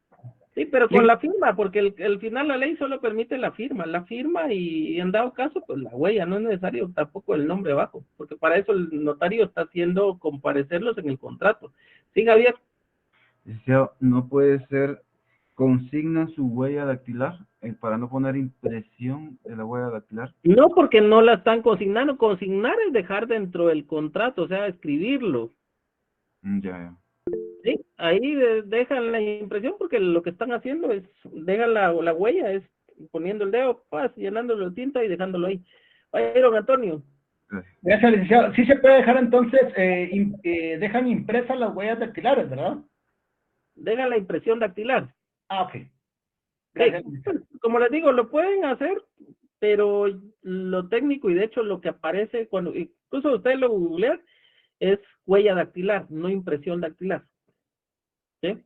Sí, pero con la firma, porque el final la ley solo permite la firma y en dado caso, pues la huella, no es necesario tampoco el nombre abajo, porque para eso el notario está haciendo comparecerlos en el contrato. Sí, Javier. Licenciado, no puede ser consigna su huella dactilar para no poner impresión de la huella dactilar. No, porque no la están consignando. Consignar es dejar dentro del contrato, o sea, escribirlo. Ya. Sí, ahí dejan la impresión porque lo que están haciendo es, dejan la huella, es poniendo el dedo, llenándolo de tinta y dejándolo ahí. Vaya, don Antonio. Gracias, licenciado. Sí se puede dejar entonces, dejan impresas las huellas dactilares, ¿verdad? Dejan la impresión dactilar. Ah, ok. Gracias. Sí, como les digo, lo pueden hacer, pero lo técnico y de hecho lo que aparece cuando, incluso ustedes lo googlean, es huella dactilar, no impresión dactilar. ¿Sí?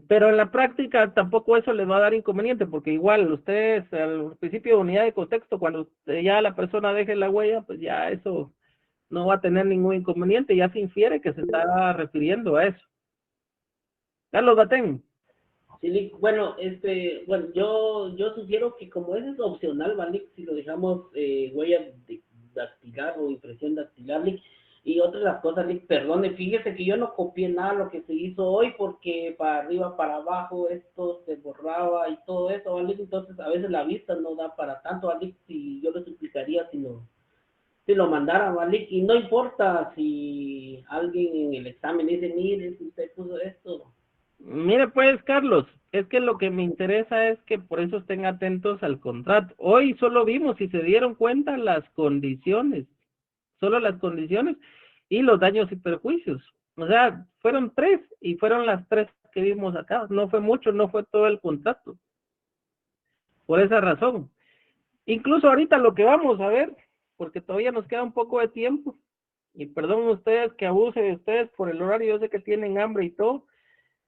Pero en la práctica tampoco eso les va a dar inconveniente, porque igual ustedes al principio de unidad de contexto, cuando ya la persona deje la huella, pues ya eso no va a tener ningún inconveniente, ya se infiere que se está refiriendo a eso. Carlos Batén. Sí, bueno, bueno, yo sugiero que como ese es opcional, ¿vale? Si lo dejamos huella dactilar o impresión dactilar, Lick. Y otra de las cosas, Lick, perdone, fíjese que yo no copié nada de lo que se hizo hoy porque para arriba, para abajo, esto se borraba y todo eso, ¿vale? Entonces a veces la vista no da para tanto, ¿vale? Si yo les suplicaría si lo mandara, ¿vale? Y no importa si alguien en el examen dice, mire, si usted puso esto. Mire pues, Carlos, es que lo que me interesa es que por eso estén atentos al contrato. Hoy solo vimos, si se dieron cuenta, las condiciones, solo las condiciones y los daños y perjuicios. O sea, fueron 3 y fueron las 3 que vimos acá. No fue mucho, no fue todo el contrato. Por esa razón. Incluso ahorita lo que vamos a ver, porque todavía nos queda un poco de tiempo, y perdón ustedes que abuse de ustedes por el horario, yo sé que tienen hambre y todo,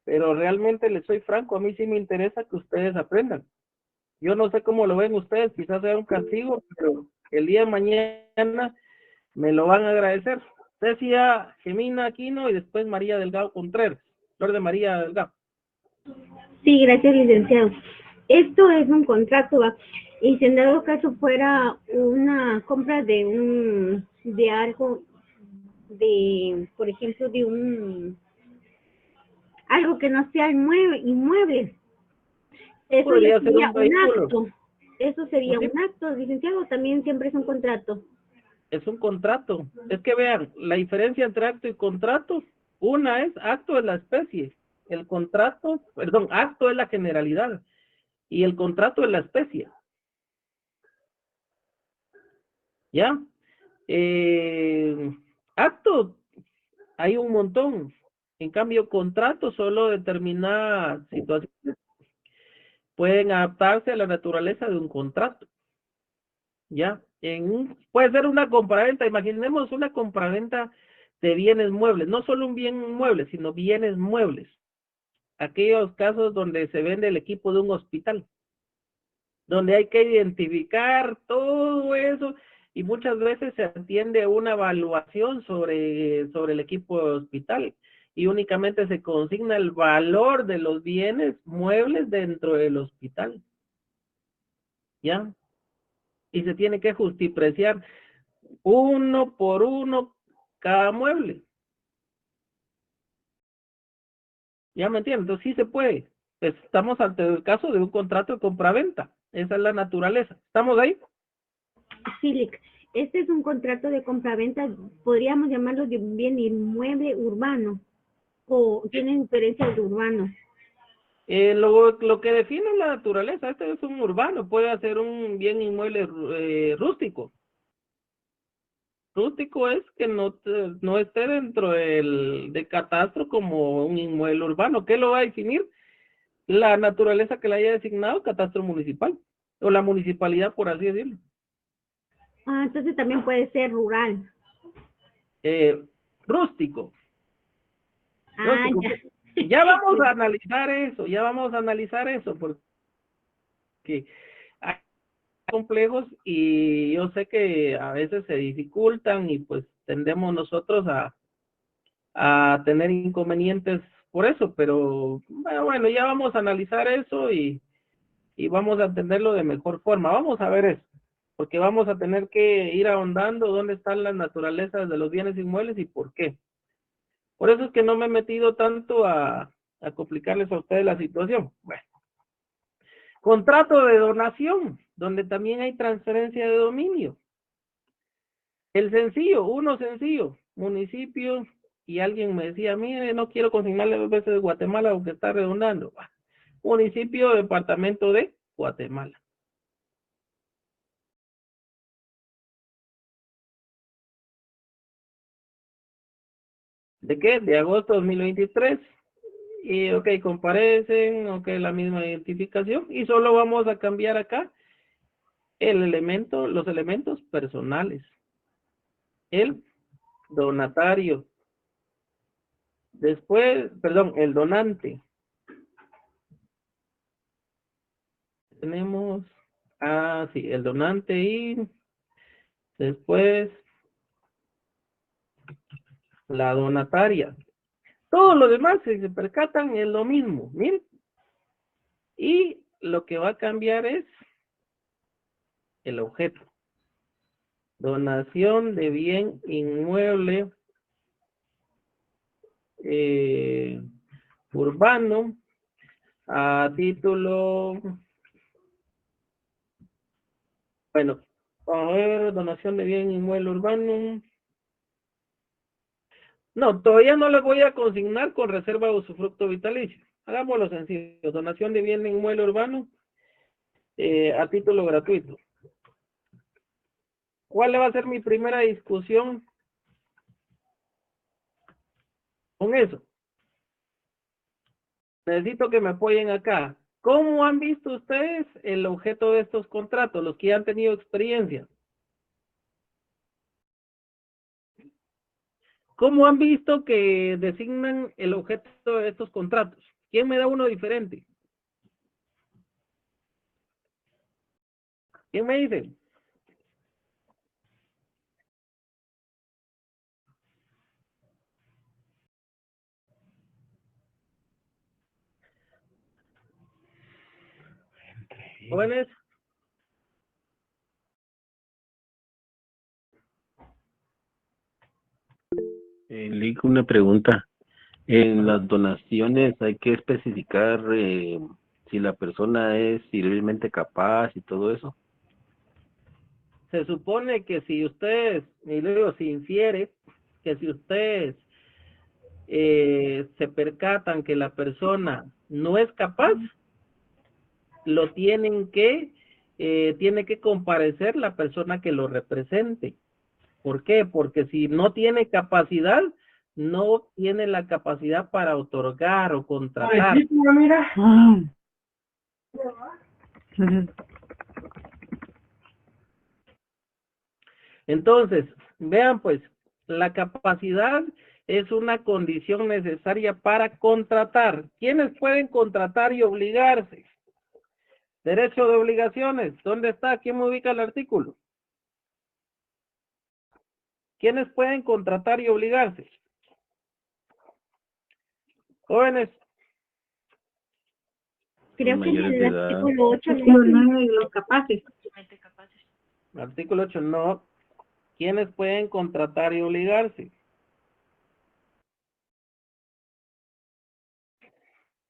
pero realmente les soy franco, a mí sí me interesa que ustedes aprendan. Yo no sé cómo lo ven ustedes, quizás sea un castigo, pero el día de mañana me lo van a agradecer. Cecia Gemina Aquino y después María Delgado Contreras. Flor de María Delgado. Sí, gracias, licenciado. Esto es un contrato, ¿va? Y si en dado caso fuera una compra de algo, por ejemplo, algo que no sea inmueble, eso Podría ya ser sería un un vehículo. acto. Eso sería Sí. un acto, licenciado, también siempre es un contrato. Es un contrato. Es que vean, la diferencia entre acto y contrato, una es acto de la especie, el contrato, perdón, acto es la generalidad y el contrato es la especie. ¿Ya? Acto hay un montón. En cambio, contrato solo determinadas situaciones pueden adaptarse a la naturaleza de un contrato. ¿Ya? Puede ser una compraventa, imaginemos una compraventa de bienes muebles, no solo un bien mueble, sino bienes muebles. Aquellos casos donde se vende el equipo de un hospital, donde hay que identificar todo eso, y muchas veces se atiende a una evaluación sobre el equipo de hospital y únicamente se consigna el valor de los bienes muebles dentro del hospital. ¿Ya? Y se tiene que justipreciar uno por uno cada mueble. ¿Ya me entiendes? Entonces sí se puede. Estamos ante el caso de un contrato de compraventa. Esa es la naturaleza. ¿Estamos ahí? Sí, Lic. Este es un contrato de compraventa, podríamos llamarlo de un bien inmueble urbano, o tiene diferencias de urbano. Lo que define la naturaleza, este es un urbano, puede ser un bien inmueble rústico. Rústico es que no esté dentro de catastro como un inmueble urbano. ¿Qué lo va a definir? La naturaleza que le haya designado catastro municipal, o la municipalidad, por así decirlo. Ah, entonces también puede ser rural. Rústico. Ah, Rústico. ya. Ya vamos a analizar eso, porque hay complejos y yo sé que a veces se dificultan y pues tendemos nosotros a tener inconvenientes por eso, pero bueno, ya vamos a analizar eso y vamos a entenderlo de mejor forma. Vamos a ver eso, porque vamos a tener que ir ahondando dónde están las naturalezas de los bienes inmuebles y por qué. Por eso es que no me he metido tanto a complicarles a ustedes la situación. Bueno, contrato de donación, donde también hay transferencia de dominio. El sencillo, uno sencillo, municipio, y alguien me decía, mire, no quiero consignarle 2 veces de Guatemala porque está redondando. Municipio, departamento de Guatemala. ¿De qué? De agosto de 2023. Y ok, comparecen, ok, la misma identificación. Y solo vamos a cambiar acá los elementos personales. El donatario. Después, perdón, el donante. Tenemos, sí, el donante y después la donataria. Todo lo demás, si se percatan, es lo mismo. Miren. Y lo que va a cambiar es el objeto. Donación de bien inmueble urbano a título, bueno, a ver, donación de bien inmueble urbano. No, todavía no le voy a consignar con reserva de usufructo vitalicio. Hagámoslo sencillo. Donación de bien inmueble urbano a título gratuito. ¿Cuál va a ser mi primera discusión con eso? Necesito que me apoyen acá. ¿Cómo han visto ustedes el objeto de estos contratos, los que han tenido experiencia? ¿Cómo han visto que designan el objeto de estos contratos? ¿Quién me da uno diferente? ¿Quién me dice? Jóvenes. Lick, una pregunta. En las donaciones hay que especificar si la persona es civilmente capaz y todo eso. Se supone que si ustedes, y luego se infiere, que si ustedes se percatan que la persona no es capaz, lo tiene que comparecer la persona que lo represente. ¿Por qué? Porque si no tiene capacidad, no tiene la capacidad para otorgar o contratar. Ay, sí, mira. Entonces, vean pues, la capacidad es una condición necesaria para contratar. ¿Quiénes pueden contratar y obligarse? Derecho de obligaciones. ¿Dónde está? ¿Quién me ubica el artículo? ¿Quiénes pueden contratar y obligarse? Jóvenes. Creo que en mayores el de edad. artículo 8 Artículo 9, los capaces. Artículo 8, no. ¿Quiénes pueden contratar y obligarse?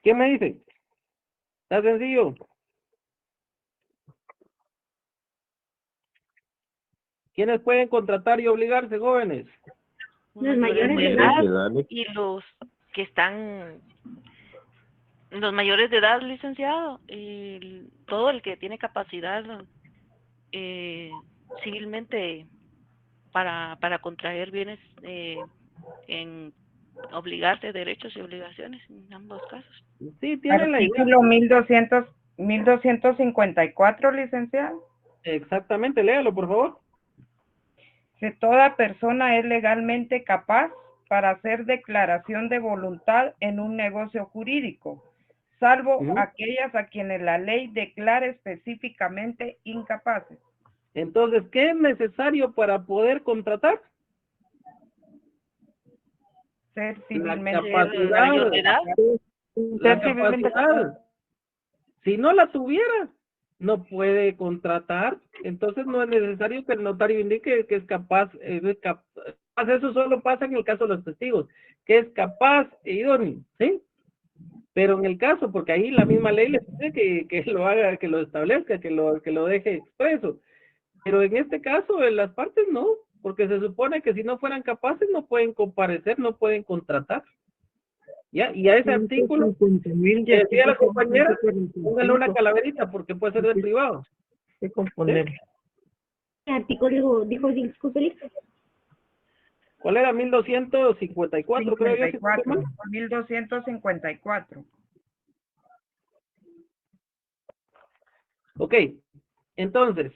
¿Qué me dicen? Está sencillo. ¿Quiénes pueden contratar y obligarse, jóvenes? Los mayores de Mayores edad. de edad. Y los que están, los mayores de edad, licenciado, y todo el que tiene capacidad civilmente para contraer bienes en obligarse, derechos y obligaciones en ambos casos. Sí, tiene la idea. Artículo 1254, licenciado. Exactamente, léalo, por favor. Que toda persona es legalmente capaz para hacer declaración de voluntad en un negocio jurídico, salvo aquellas a quienes la ley declare específicamente incapaces. Entonces, ¿qué es necesario para poder contratar? Ser La civilmente capacidad. mayor de edad. La capacidad. Si no la tuviera, no puede contratar. Entonces no es necesario que el notario indique que es capaz. Eso solo pasa en el caso de los testigos, que es capaz e idóneo, ¿sí? Pero en el caso, porque ahí la misma ley le dice que lo haga, que lo establezca, que lo deje expreso. Pero en este caso, en las partes no, porque se supone que si no fueran capaces no pueden comparecer, no pueden contratar. ¿Ya? Y a ese artículo, que decía la compañera, póngale una calaverita porque puede ser del privado. ¿Qué componer? ¿Qué artículo dijo, disculpe? ¿Cuál era? 1254, creo yo. 1254. Ok, entonces,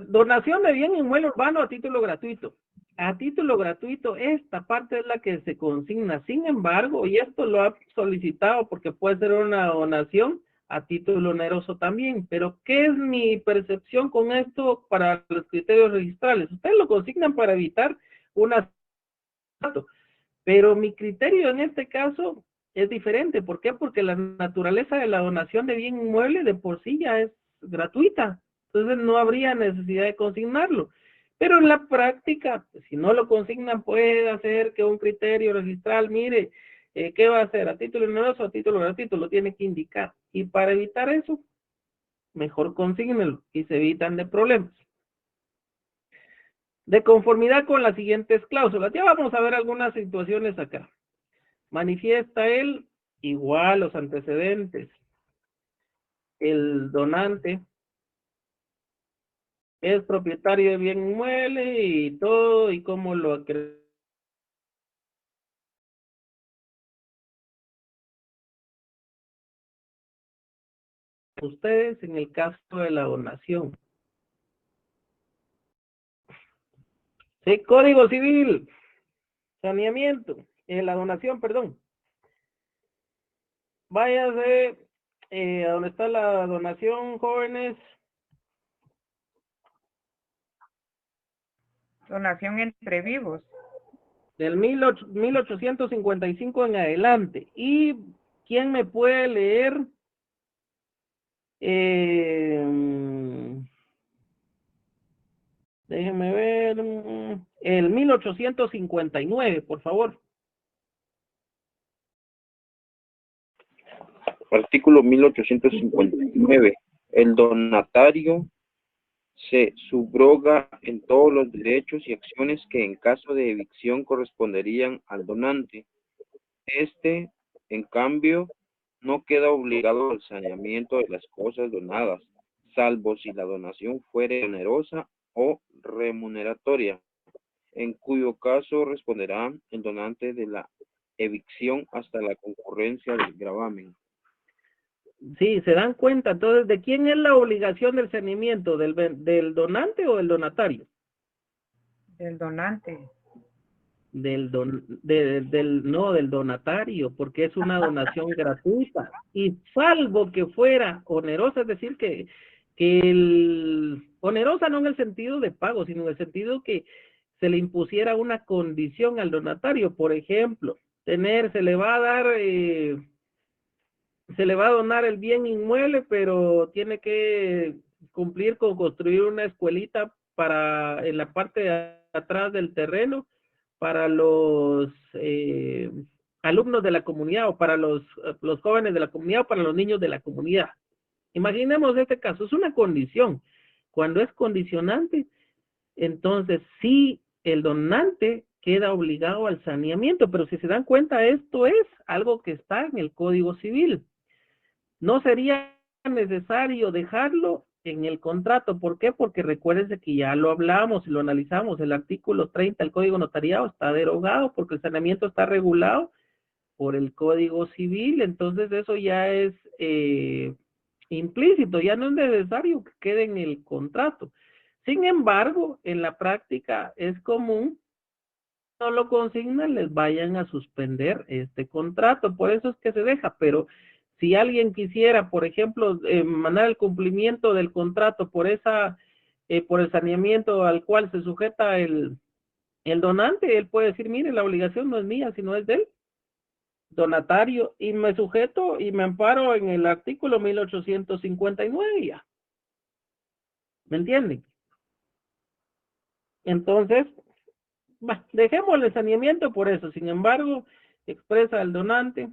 donación de bien inmueble urbano a título gratuito. A título gratuito, esta parte es la que se consigna. Sin embargo, y esto lo ha solicitado porque puede ser una donación a título oneroso también. Pero, ¿qué es mi percepción con esto para los criterios registrales? Ustedes lo consignan para evitar una... Pero mi criterio en este caso es diferente. ¿Por qué? Porque la naturaleza de la donación de bien inmueble de por sí ya es gratuita. Entonces no habría necesidad de consignarlo. Pero en la práctica, si no lo consignan, puede hacer que un criterio registral, mire, ¿qué va a hacer? ¿A título oneroso o a título gratuito? Lo tiene que indicar. Y para evitar eso, mejor consígnelo y se evitan de problemas. De conformidad con las siguientes cláusulas. Ya vamos a ver algunas situaciones acá. Manifiesta él, igual los antecedentes. El donante es propietario de bien inmueble y todo, y cómo lo acredita. Ustedes en el caso de la donación. Sí, Código Civil, saneamiento, la donación, perdón. Váyase a donde está la donación, jóvenes. Donación entre vivos. Del 1855 en adelante. ¿Y quién me puede leer? Déjenme ver. El 1859, por favor. Artículo 1859. El donatario se subroga en todos los derechos y acciones que en caso de evicción corresponderían al donante. Este, en cambio, no queda obligado al saneamiento de las cosas donadas, salvo si la donación fuere onerosa o remuneratoria, en cuyo caso responderá el donante de la evicción hasta la concurrencia del gravamen. Sí, se dan cuenta. Entonces, ¿de quién es la obligación del saneamiento? ¿Del donante o del donatario? Del donante. Del donatario, porque es una donación gratuita. Y salvo que fuera onerosa, es decir, que onerosa no en el sentido de pago, sino en el sentido que se le impusiera una condición al donatario. Por ejemplo, se le va a dar, se le va a donar el bien inmueble, pero tiene que cumplir con construir una escuelita en la parte de atrás del terreno para los alumnos de la comunidad, o para los jóvenes de la comunidad, o para los niños de la comunidad. Imaginemos este caso, es una condición. Cuando es condicionante, entonces sí, el donante queda obligado al saneamiento, pero si se dan cuenta, esto es algo que está en el Código Civil. No sería necesario dejarlo en el contrato. ¿Por qué? Porque recuérdense que ya lo hablamos y lo analizamos. El artículo 30 del Código Notariado está derogado porque el saneamiento está regulado por el Código Civil. Entonces eso ya es implícito, ya no es necesario que quede en el contrato. Sin embargo, en la práctica es común, no lo consignan, les vayan a suspender este contrato. Por eso es que se deja. Pero si alguien quisiera, por ejemplo, mandar el cumplimiento del contrato por el saneamiento al cual se sujeta el donante, él puede decir, mire, la obligación no es mía, sino es del donatario, y me sujeto y me amparo en el artículo 1859 ya. ¿Me entienden? Entonces, dejemos el saneamiento por eso. Sin embargo, expresa el donante.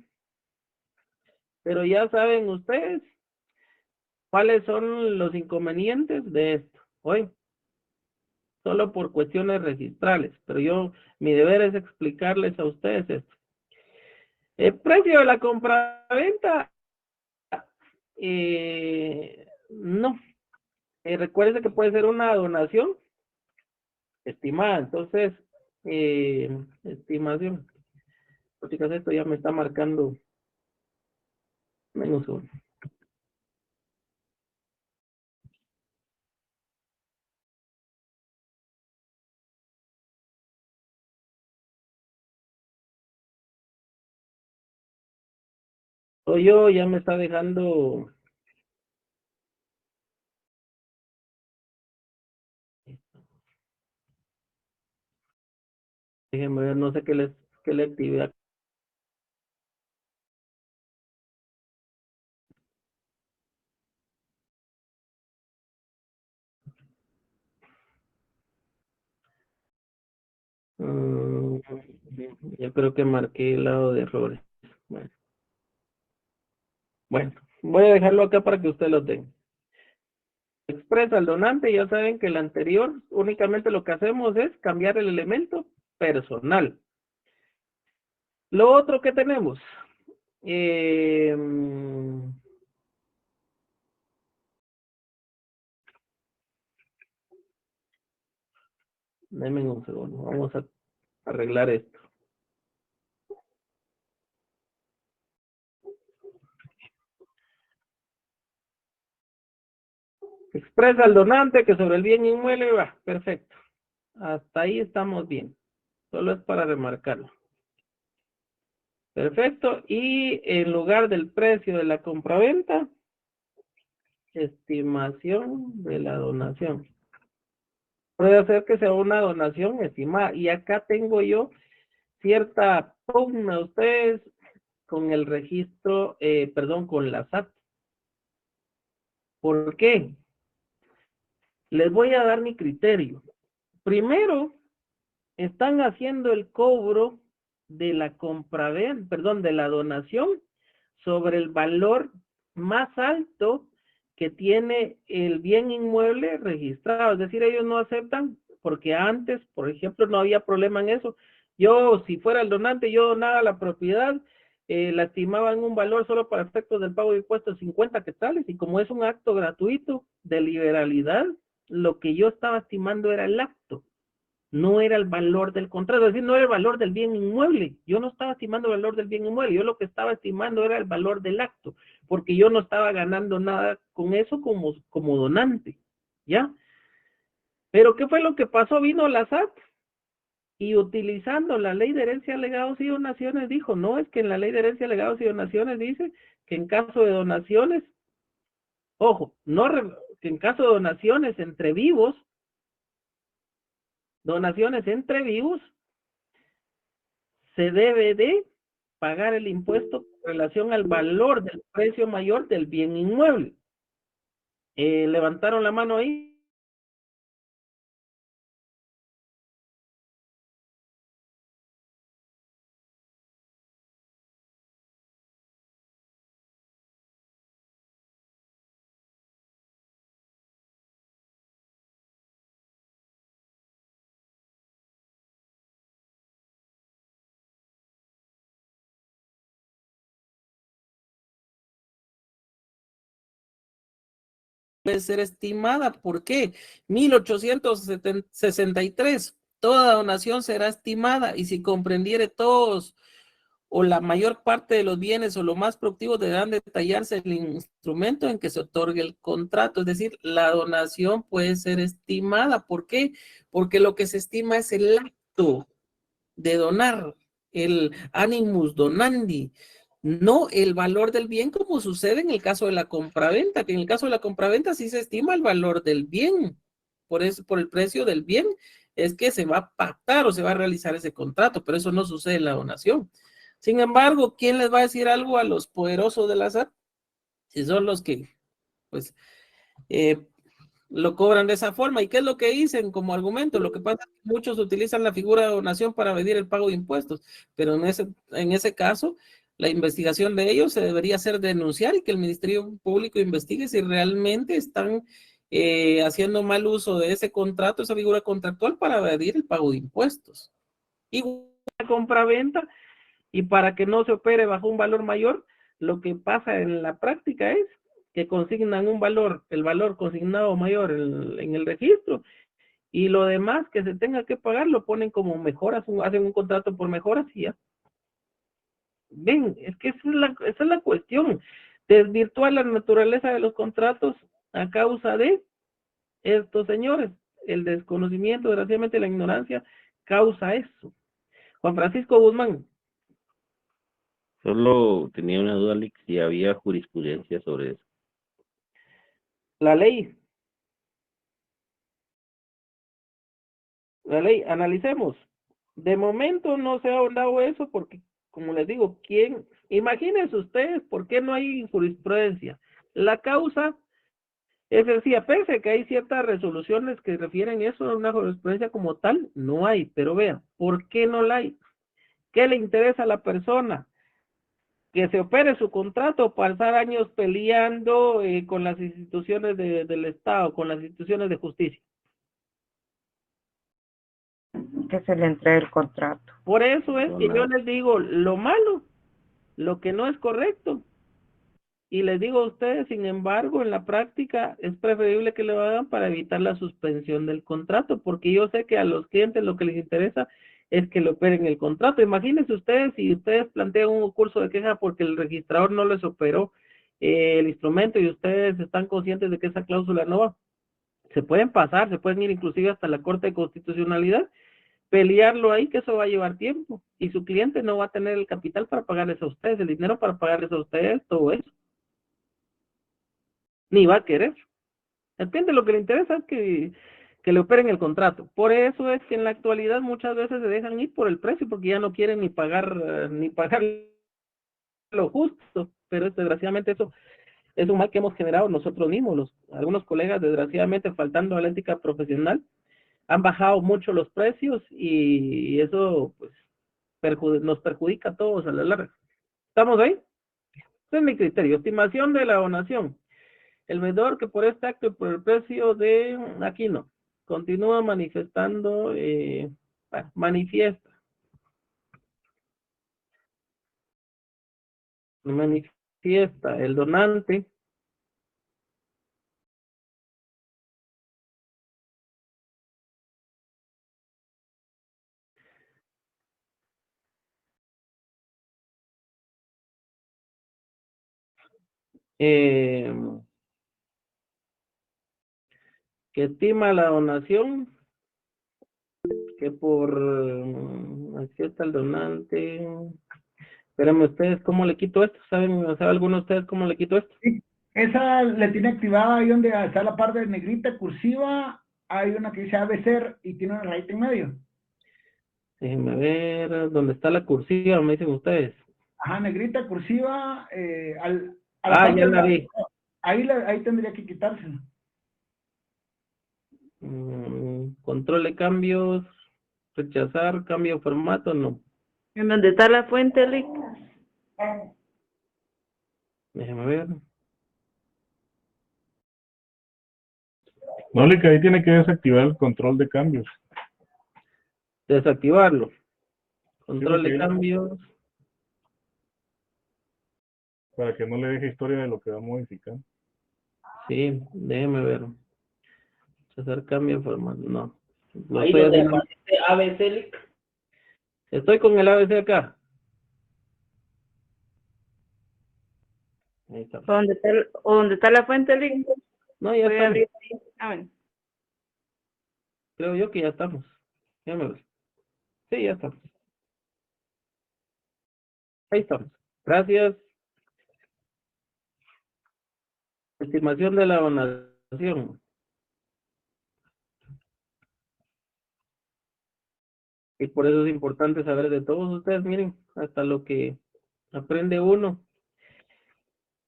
Pero ya saben ustedes cuáles son los inconvenientes de esto. Hoy, solo por cuestiones registrales. Pero mi deber es explicarles a ustedes esto. El precio de la compraventa, no. Recuerden que puede ser una donación estimada. Entonces, estimación. Chicas, esto ya me está marcando menos uno. Yo ya me está dejando. Déjenme ver, no sé qué la actividad. Yo creo que marqué el lado de errores. Bueno, voy a dejarlo acá para que usted lo tenga. Expresa el donante, ya saben que el anterior únicamente lo que hacemos es cambiar el elemento personal. Lo otro que tenemos, denme un segundo, vamos a arreglar esto. Expresa el donante que sobre el bien inmueble va, perfecto. Hasta ahí estamos bien. Solo es para remarcarlo. Perfecto. Y en lugar del precio de la compraventa, estimación de la donación. Puede ser que sea una donación estimada. Y acá tengo yo cierta pugna ustedes con el registro, con la SAT. ¿Por qué? Les voy a dar mi criterio. Primero, están haciendo el cobro de la compraventa, de la donación sobre el valor más alto que tiene el bien inmueble registrado. Es decir, ellos no aceptan, porque antes, por ejemplo, no había problema en eso. Yo, si fuera el donante, yo donaba la propiedad, la estimaba en un valor solo para efectos del pago de impuestos 50 quetzales, y como es un acto gratuito de liberalidad, lo que yo estaba estimando era el acto, no era el valor del contrato, es decir, no era el valor del bien inmueble. Yo no estaba estimando el valor del bien inmueble, yo lo que estaba estimando era el valor del acto, porque yo no estaba ganando nada con eso como donante, ¿ya? Pero ¿qué fue lo que pasó? Vino la SAT y, utilizando la ley de herencia, legados y donaciones, dijo, no, es que en la ley de herencia, legados y donaciones dice que en caso de donaciones, ojo, no que en caso de donaciones entre vivos, se debe de pagar el impuesto en relación al valor del precio mayor del bien inmueble. ¿Levantaron la mano ahí? Puede ser estimada. ¿Por qué? 1863. Toda donación será estimada y si comprendiere todos o la mayor parte de los bienes o lo más productivos deberán detallarse el instrumento en que se otorgue el contrato. Es decir, la donación puede ser estimada. ¿Por qué? Porque lo que se estima es el acto de donar, el animus donandi, no el valor del bien como sucede en el caso de la compraventa, que en el caso de la compraventa sí se estima el valor del bien, por eso, por el precio del bien, es que se va a pactar o se va a realizar ese contrato, pero eso no sucede en la donación. Sin embargo, ¿quién les va a decir algo a los poderosos del azar? Si son los que, pues, lo cobran de esa forma. ¿Y qué es lo que dicen como argumento? Lo que pasa es que muchos utilizan la figura de donación para medir el pago de impuestos, pero en ese caso, la investigación de ellos se debería hacer denunciar y que el Ministerio Público investigue si realmente están haciendo mal uso de ese contrato, esa figura contractual para evadir el pago de impuestos. Igual la compra-venta, y para que no se opere bajo un valor mayor, lo que pasa en la práctica es que consignan un valor, el valor consignado mayor en el registro, y lo demás que se tenga que pagar lo ponen como mejoras, hacen un contrato por mejoras y ya. Ven, es que esa es la cuestión, desvirtuar la naturaleza de los contratos a causa de estos señores. El desconocimiento, desgraciadamente la ignorancia, causa eso. Juan Francisco Guzmán. Solo tenía una duda, Lick, si había jurisprudencia sobre eso. La ley, analicemos. De momento no se ha ahondado eso porque, como les digo, imagínense ustedes por qué no hay jurisprudencia. La causa es sencilla, pese que hay ciertas resoluciones que refieren eso a una jurisprudencia como tal, no hay, pero vean, ¿por qué no la hay? ¿Qué le interesa a la persona? Que se opere su contrato, pasar años peleando con las instituciones del Estado, con las instituciones de justicia. Que se le entregue el contrato. Por eso es que yo les digo lo malo, lo que no es correcto. Y les digo a ustedes, sin embargo, en la práctica es preferible que lo hagan para evitar la suspensión del contrato, porque yo sé que a los clientes lo que les interesa es que le operen el contrato. Imagínense ustedes si ustedes plantean un curso de queja porque el registrador no les operó el instrumento y ustedes están conscientes de que esa cláusula no va. Se pueden pasar, se pueden ir inclusive hasta la Corte de Constitucionalidad, pelearlo ahí, que eso va a llevar tiempo. Y su cliente no va a tener el capital para pagarles a ustedes, el dinero para pagarles a ustedes, todo eso. Ni va a querer. Depende, lo que le interesa es que le operen el contrato. Por eso es que en la actualidad muchas veces se dejan ir por el precio, porque ya no quieren ni pagar lo justo. Pero desgraciadamente eso es un mal que hemos generado nosotros mismos. Algunos colegas, desgraciadamente, faltando a la ética profesional, han bajado mucho los precios y eso pues nos perjudica a todos a la larga. ¿Estamos ahí? Ese es mi criterio. Estimación de la donación. El vendedor que por este acto y por el precio de aquí no continúa manifestando, manifiesta el donante que estima la donación, que aquí está el donante. Espérenme ustedes, ¿cómo le quito esto? ¿Sabe alguno de ustedes cómo le quito esto? Sí, esa le tiene activada ahí donde está la parte de negrita, cursiva, hay una que dice ABC y tiene una rayita en medio. Déjenme ver dónde está la cursiva, me dicen ustedes. Ajá, negrita, cursiva, a la Ah, ya parte la vi. ahí tendría que quitarse. Control de cambios, rechazar, cambio de formato, no. ¿En dónde está la fuente, Lick? Déjeme ver. No, Lick, ahí tiene que desactivar el control de cambios. Desactivarlo. Control porque de cambios. Para que no le deje historia de lo que va a modificar. Sí, déjeme ver. Rechazar cambio de formato, no. Lo Ahí estoy donde haciendo. aparece ABC, Lick. Estoy con el ABC acá. Ahí está. ¿Dónde está la fuente, Lick? No, ya Voy a estamos. abrir ahí. Ah, bueno. Creo yo que ya estamos. Déjame ver. Sí, ya estamos. Ahí estamos. Gracias. Estimación de la donación. Y por eso es importante saber de todos ustedes, miren, hasta lo que aprende uno.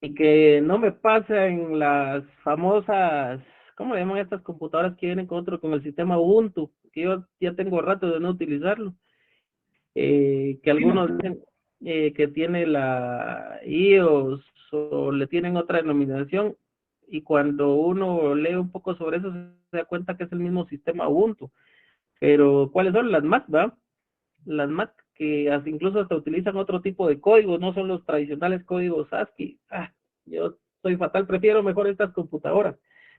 Y que no me pasa en las famosas, ¿cómo le llaman estas computadoras que vienen con el sistema Ubuntu? Que yo ya tengo rato de no utilizarlo. Que algunos dicen que tiene la iOS o le tienen otra denominación. Y cuando uno lee un poco sobre eso, se da cuenta que es el mismo sistema Ubuntu. Pero, ¿cuáles son las Mac, verdad? Las Mac que incluso hasta utilizan otro tipo de códigos, no son los tradicionales códigos ASCII. Yo soy fatal, prefiero mejor estas computadoras.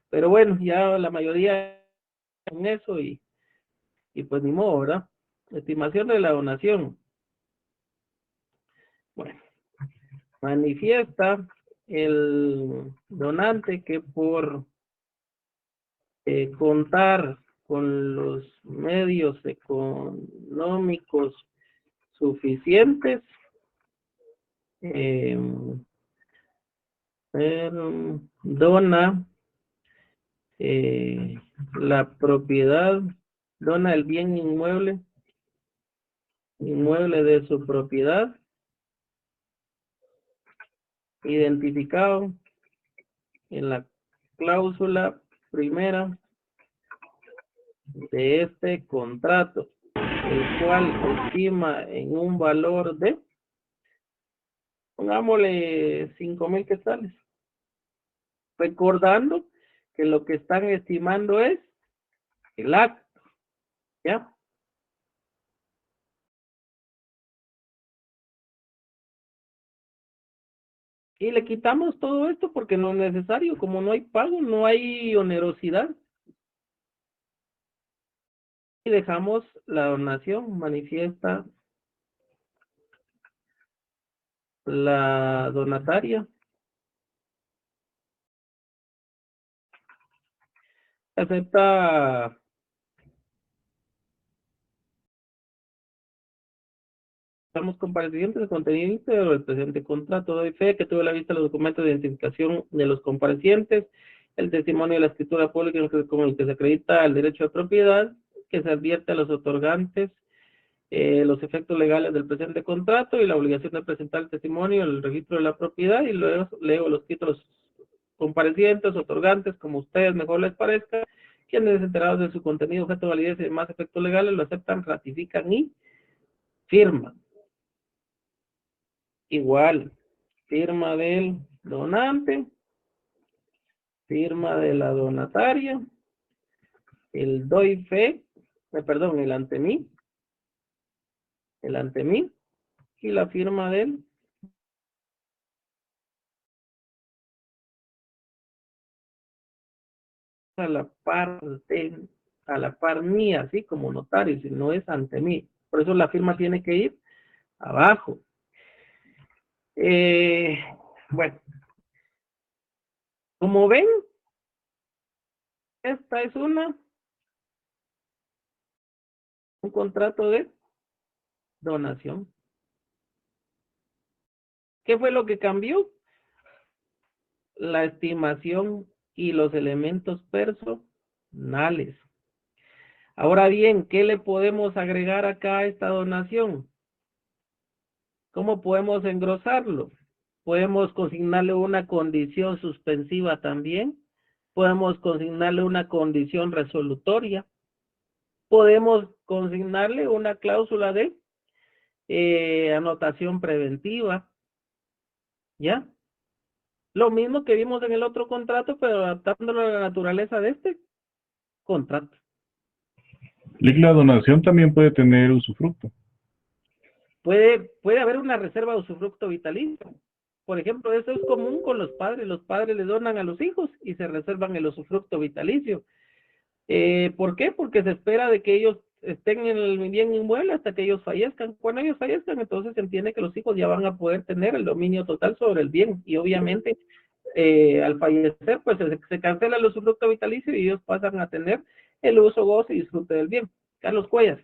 Pero bueno, ya la mayoría en eso y pues ni modo, ¿verdad? Estimación de la donación. Bueno, manifiesta el donante que por contar con los medios económicos suficientes, dona la propiedad, dona el bien inmueble de su propiedad, identificado en la cláusula primera de este contrato, el cual estima en un valor de, pongámosle 5,000 quetzales, recordando que lo que están estimando es el acto, ¿ya? Y le quitamos todo esto porque no es necesario, como no hay pago, no hay onerosidad. Y dejamos la donación, manifiesta la donataria. Acepta estamos comparecientes de contenido íntegro del presente contrato. Doy fe que tuve la vista los documentos de identificación de los comparecientes, el testimonio de la escritura pública con el que se acredita el derecho de propiedad, que se advierte a los otorgantes los efectos legales del presente contrato y la obligación de presentar el testimonio en el registro de la propiedad, y luego leo los títulos comparecientes, otorgantes, como a ustedes mejor les parezca, quienes enterados de su contenido, objeto de validez y demás efectos legales lo aceptan, ratifican y firman. Igual, firma del donante, firma de la donataria, el doy fe, perdón, el ante mí, y la firma del a la par mía, así como notario, si no es ante mí. Por eso la firma tiene que ir abajo. Bueno, como ven, esta es un contrato de donación. ¿Qué fue lo que cambió? la estimación y los elementos personales. Ahora bien, ¿qué le podemos agregar acá a esta donación? ¿Cómo podemos engrosarlo? Podemos consignarle una condición suspensiva también. Podemos consignarle una condición resolutoria. Podemos consignarle una cláusula de anotación preventiva. ¿Ya? Lo mismo que vimos en el otro contrato, pero adaptándolo a la naturaleza de este contrato. La donación también puede tener usufructo. Puede haber una reserva de usufructo vitalicio. Por ejemplo, eso es común con los padres. Los padres le donan a los hijos y se reservan el usufructo vitalicio. ¿Por qué? Porque se espera de que ellos estén en el bien inmueble hasta que ellos fallezcan. Cuando ellos fallezcan, entonces se entiende que los hijos ya van a poder tener el dominio total sobre el bien. Y obviamente, al fallecer, pues se cancela el usufructo vitalicio y ellos pasan a tener el uso, goce y disfrute del bien. Carlos Cuellas.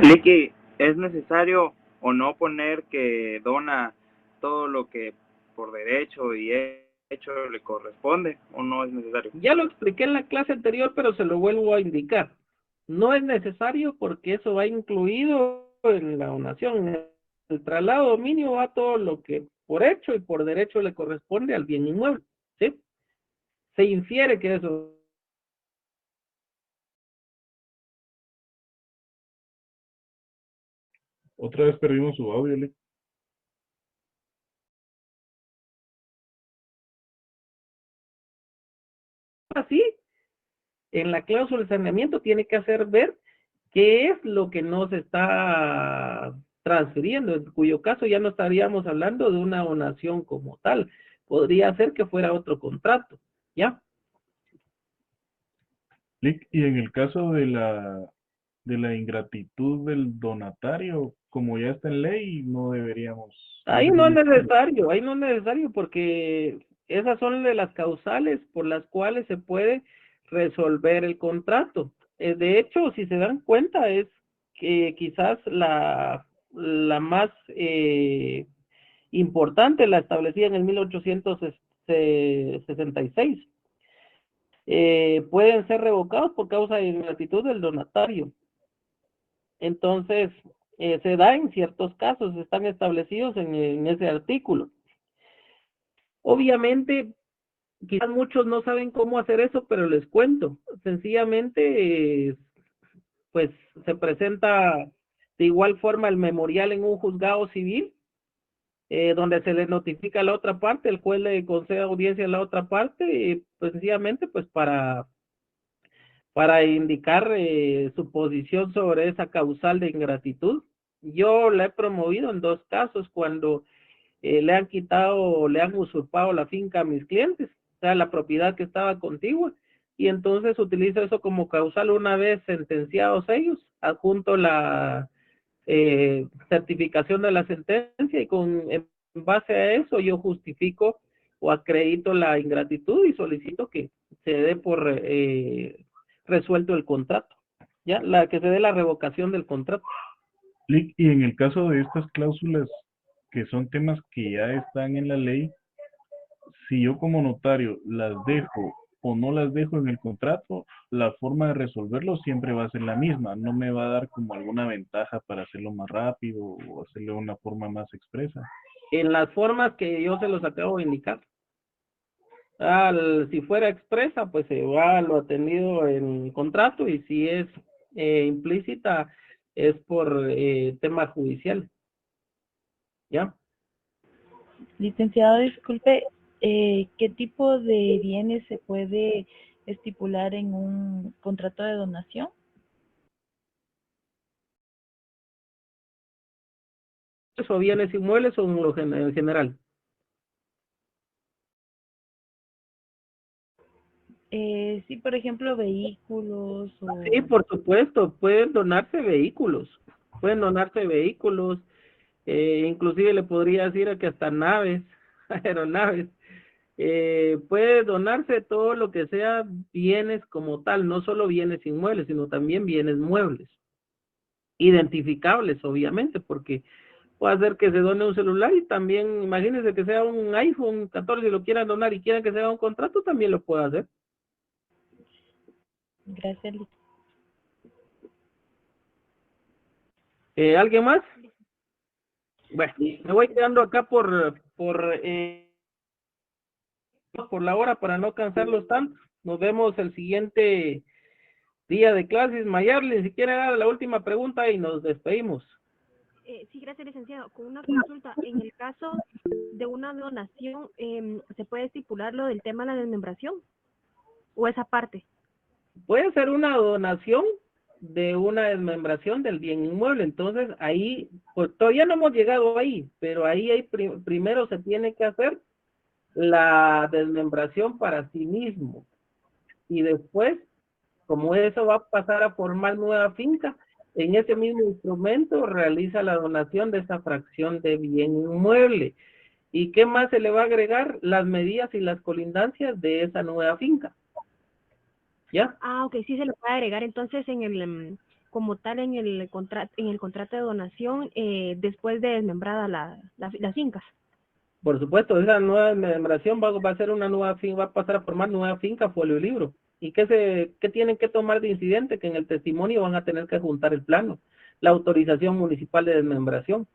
Licky, ¿es necesario o no poner que dona todo lo que por derecho y hecho le corresponde, o no es necesario? Ya lo expliqué en la clase anterior, pero se lo vuelvo a indicar. No es necesario porque eso va incluido en la donación. En el traslado de dominio va todo lo que por hecho y por derecho le corresponde al bien inmueble, ¿sí? Se infiere que eso... Otra vez perdimos su audio, Lick. Así, en la cláusula de saneamiento tiene que hacer ver qué es lo que nos está transfiriendo, en cuyo caso ya no estaríamos hablando de una donación como tal. Podría ser que fuera otro contrato, ¿ya? Lick, y en el caso de la ingratitud del donatario, como ya está en ley, no deberíamos... Ahí no es necesario porque esas son de las causales por las cuales se puede resolver el contrato. De hecho, si se dan cuenta, es que quizás la más importante, la establecida en el 1866. Pueden ser revocados por causa de ingratitud del donatario. Entonces, se da en ciertos casos, están establecidos en ese artículo. Obviamente, quizás muchos no saben cómo hacer eso, pero les cuento. Sencillamente, pues se presenta de igual forma el memorial en un juzgado civil, donde se le notifica a la otra parte, el juez le concede audiencia a la otra parte, pues sencillamente pues para indicar su posición sobre esa causal de ingratitud. Yo la he promovido en 2 casos, cuando le han quitado, le han usurpado la finca a mis clientes, o sea, la propiedad que estaba contigua, y entonces utilizo eso como causal. Una vez sentenciados ellos, adjunto la certificación de la sentencia, y en base a eso yo justifico o acredito la ingratitud y solicito que se dé por resuelto el contrato, ya, que se dé la revocación del contrato. Lick, y en el caso de estas cláusulas, que son temas que ya están en la ley, si yo como notario las dejo o no las dejo en el contrato, la forma de resolverlo siempre va a ser la misma. No me va a dar como alguna ventaja para hacerlo más rápido o hacerlo de una forma más expresa. En las formas que yo se los acabo de indicar. Si fuera expresa, pues se va a lo atendido en el contrato, y si es implícita, es por tema judicial. ¿Ya? Licenciado, disculpe, ¿qué tipo de bienes se puede estipular en un contrato de donación? ¿O bienes inmuebles o en lo general? Sí, por ejemplo, vehículos o... Sí, por supuesto, pueden donarse vehículos, inclusive le podría decir que hasta naves, aeronaves. Puede donarse todo lo que sea bienes como tal, no solo bienes inmuebles, sino también bienes muebles, identificables, obviamente, porque puede hacer que se done un celular y también, imagínense que sea un iPhone 14 y lo quieran donar y quieran que sea un contrato, también lo puede hacer. Gracias, Lic. ¿Alguien más? Bueno, me voy quedando acá por la hora para no cansarlos tanto. Nos vemos el siguiente día de clases. Mayarle, si quiere dar la última pregunta y nos despedimos. Sí, gracias, licenciado. Con una consulta, en el caso de una donación, ¿se puede estipular lo del tema de la desmembración? ¿O esa parte? Puede ser una donación de una desmembración del bien inmueble. Entonces, ahí, pues todavía no hemos llegado ahí, pero ahí hay primero se tiene que hacer la desmembración para sí mismo. Y después, como eso va a pasar a formar nueva finca, en ese mismo instrumento realiza la donación de esa fracción de bien inmueble. ¿Y qué más se le va a agregar? Las medidas y las colindancias de esa nueva finca. ¿Ya? Ah, ok, sí se le puede agregar entonces en el, como tal en el contrato de donación, después de desmembrada las fincas. Por supuesto, esa nueva desmembración va a ser una nueva finca, va a pasar a formar nueva finca, folio y libro. ¿Y qué tienen que tomar de incidente? Que en el testimonio van a tener que juntar el plano, la autorización municipal de desmembración.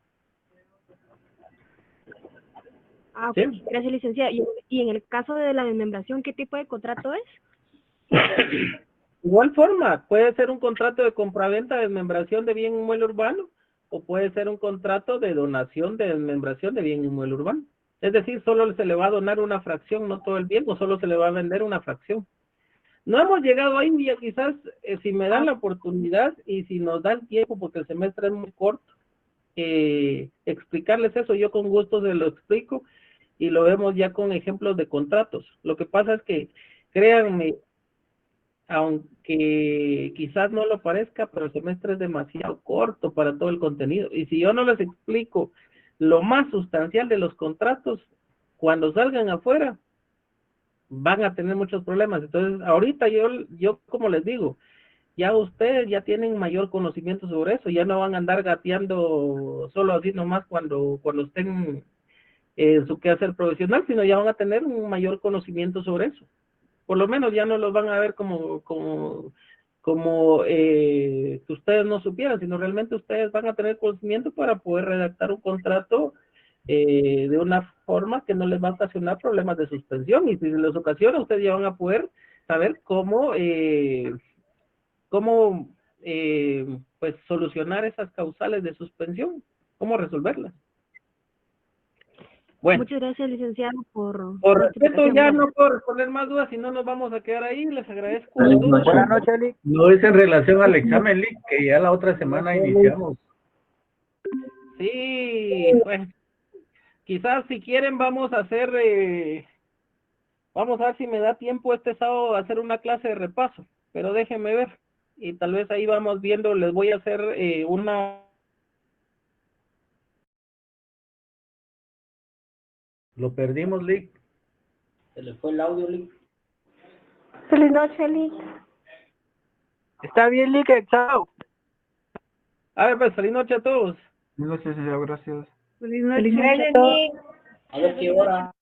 Ah, ok, ¿Sí? gracias, licenciada. Y en el caso de la desmembración, ¿qué tipo de contrato es? Igual forma, puede ser un contrato de compraventa de desmembración de bien inmueble urbano o puede ser un contrato de donación de desmembración de bien inmueble urbano. Es decir, solo se le va a donar una fracción, no todo el bien, o solo se le va a vender una fracción. No hemos llegado ahí, ya quizás si me dan la oportunidad y si nos dan tiempo, porque el semestre es muy corto, explicarles eso, yo con gusto se lo explico y lo vemos ya con ejemplos de contratos. Lo que pasa es que, créanme, aunque quizás no lo parezca, pero el semestre es demasiado corto para todo el contenido. Y si yo no les explico lo más sustancial de los contratos, cuando salgan afuera, van a tener muchos problemas. Entonces, ahorita yo como les digo, ya ustedes ya tienen mayor conocimiento sobre eso, ya no van a andar gateando solo así nomás cuando estén en su quehacer profesional, sino ya van a tener un mayor conocimiento sobre eso. Por lo menos ya no los van a ver como que ustedes no supieran, sino realmente ustedes van a tener conocimiento para poder redactar un contrato de una forma que no les va a ocasionar problemas de suspensión, y si les ocasiona, ustedes ya van a poder saber cómo pues solucionar esas causales de suspensión, cómo resolverlas. Bueno, muchas gracias, licenciado, por respeto, ya no puedo responder más dudas, si no nos vamos a quedar ahí. Les agradezco. Buenas noches, Lic. No es en relación al examen, Lic, que ya la otra semana iniciamos. Sí, pues quizás si quieren vamos a hacer, vamos a ver si me da tiempo este sábado a hacer una clase de repaso, pero déjenme ver y tal vez ahí vamos viendo. Les voy a hacer una... Lo perdimos, Lic. Se le fue el audio, Lic. Feliz noche, Lic. Está bien, Lic, chao. A ver, pues feliz noche a todos. Feliz noche, señor, gracias. Feliz noche. Feliz noche. A ver qué hora.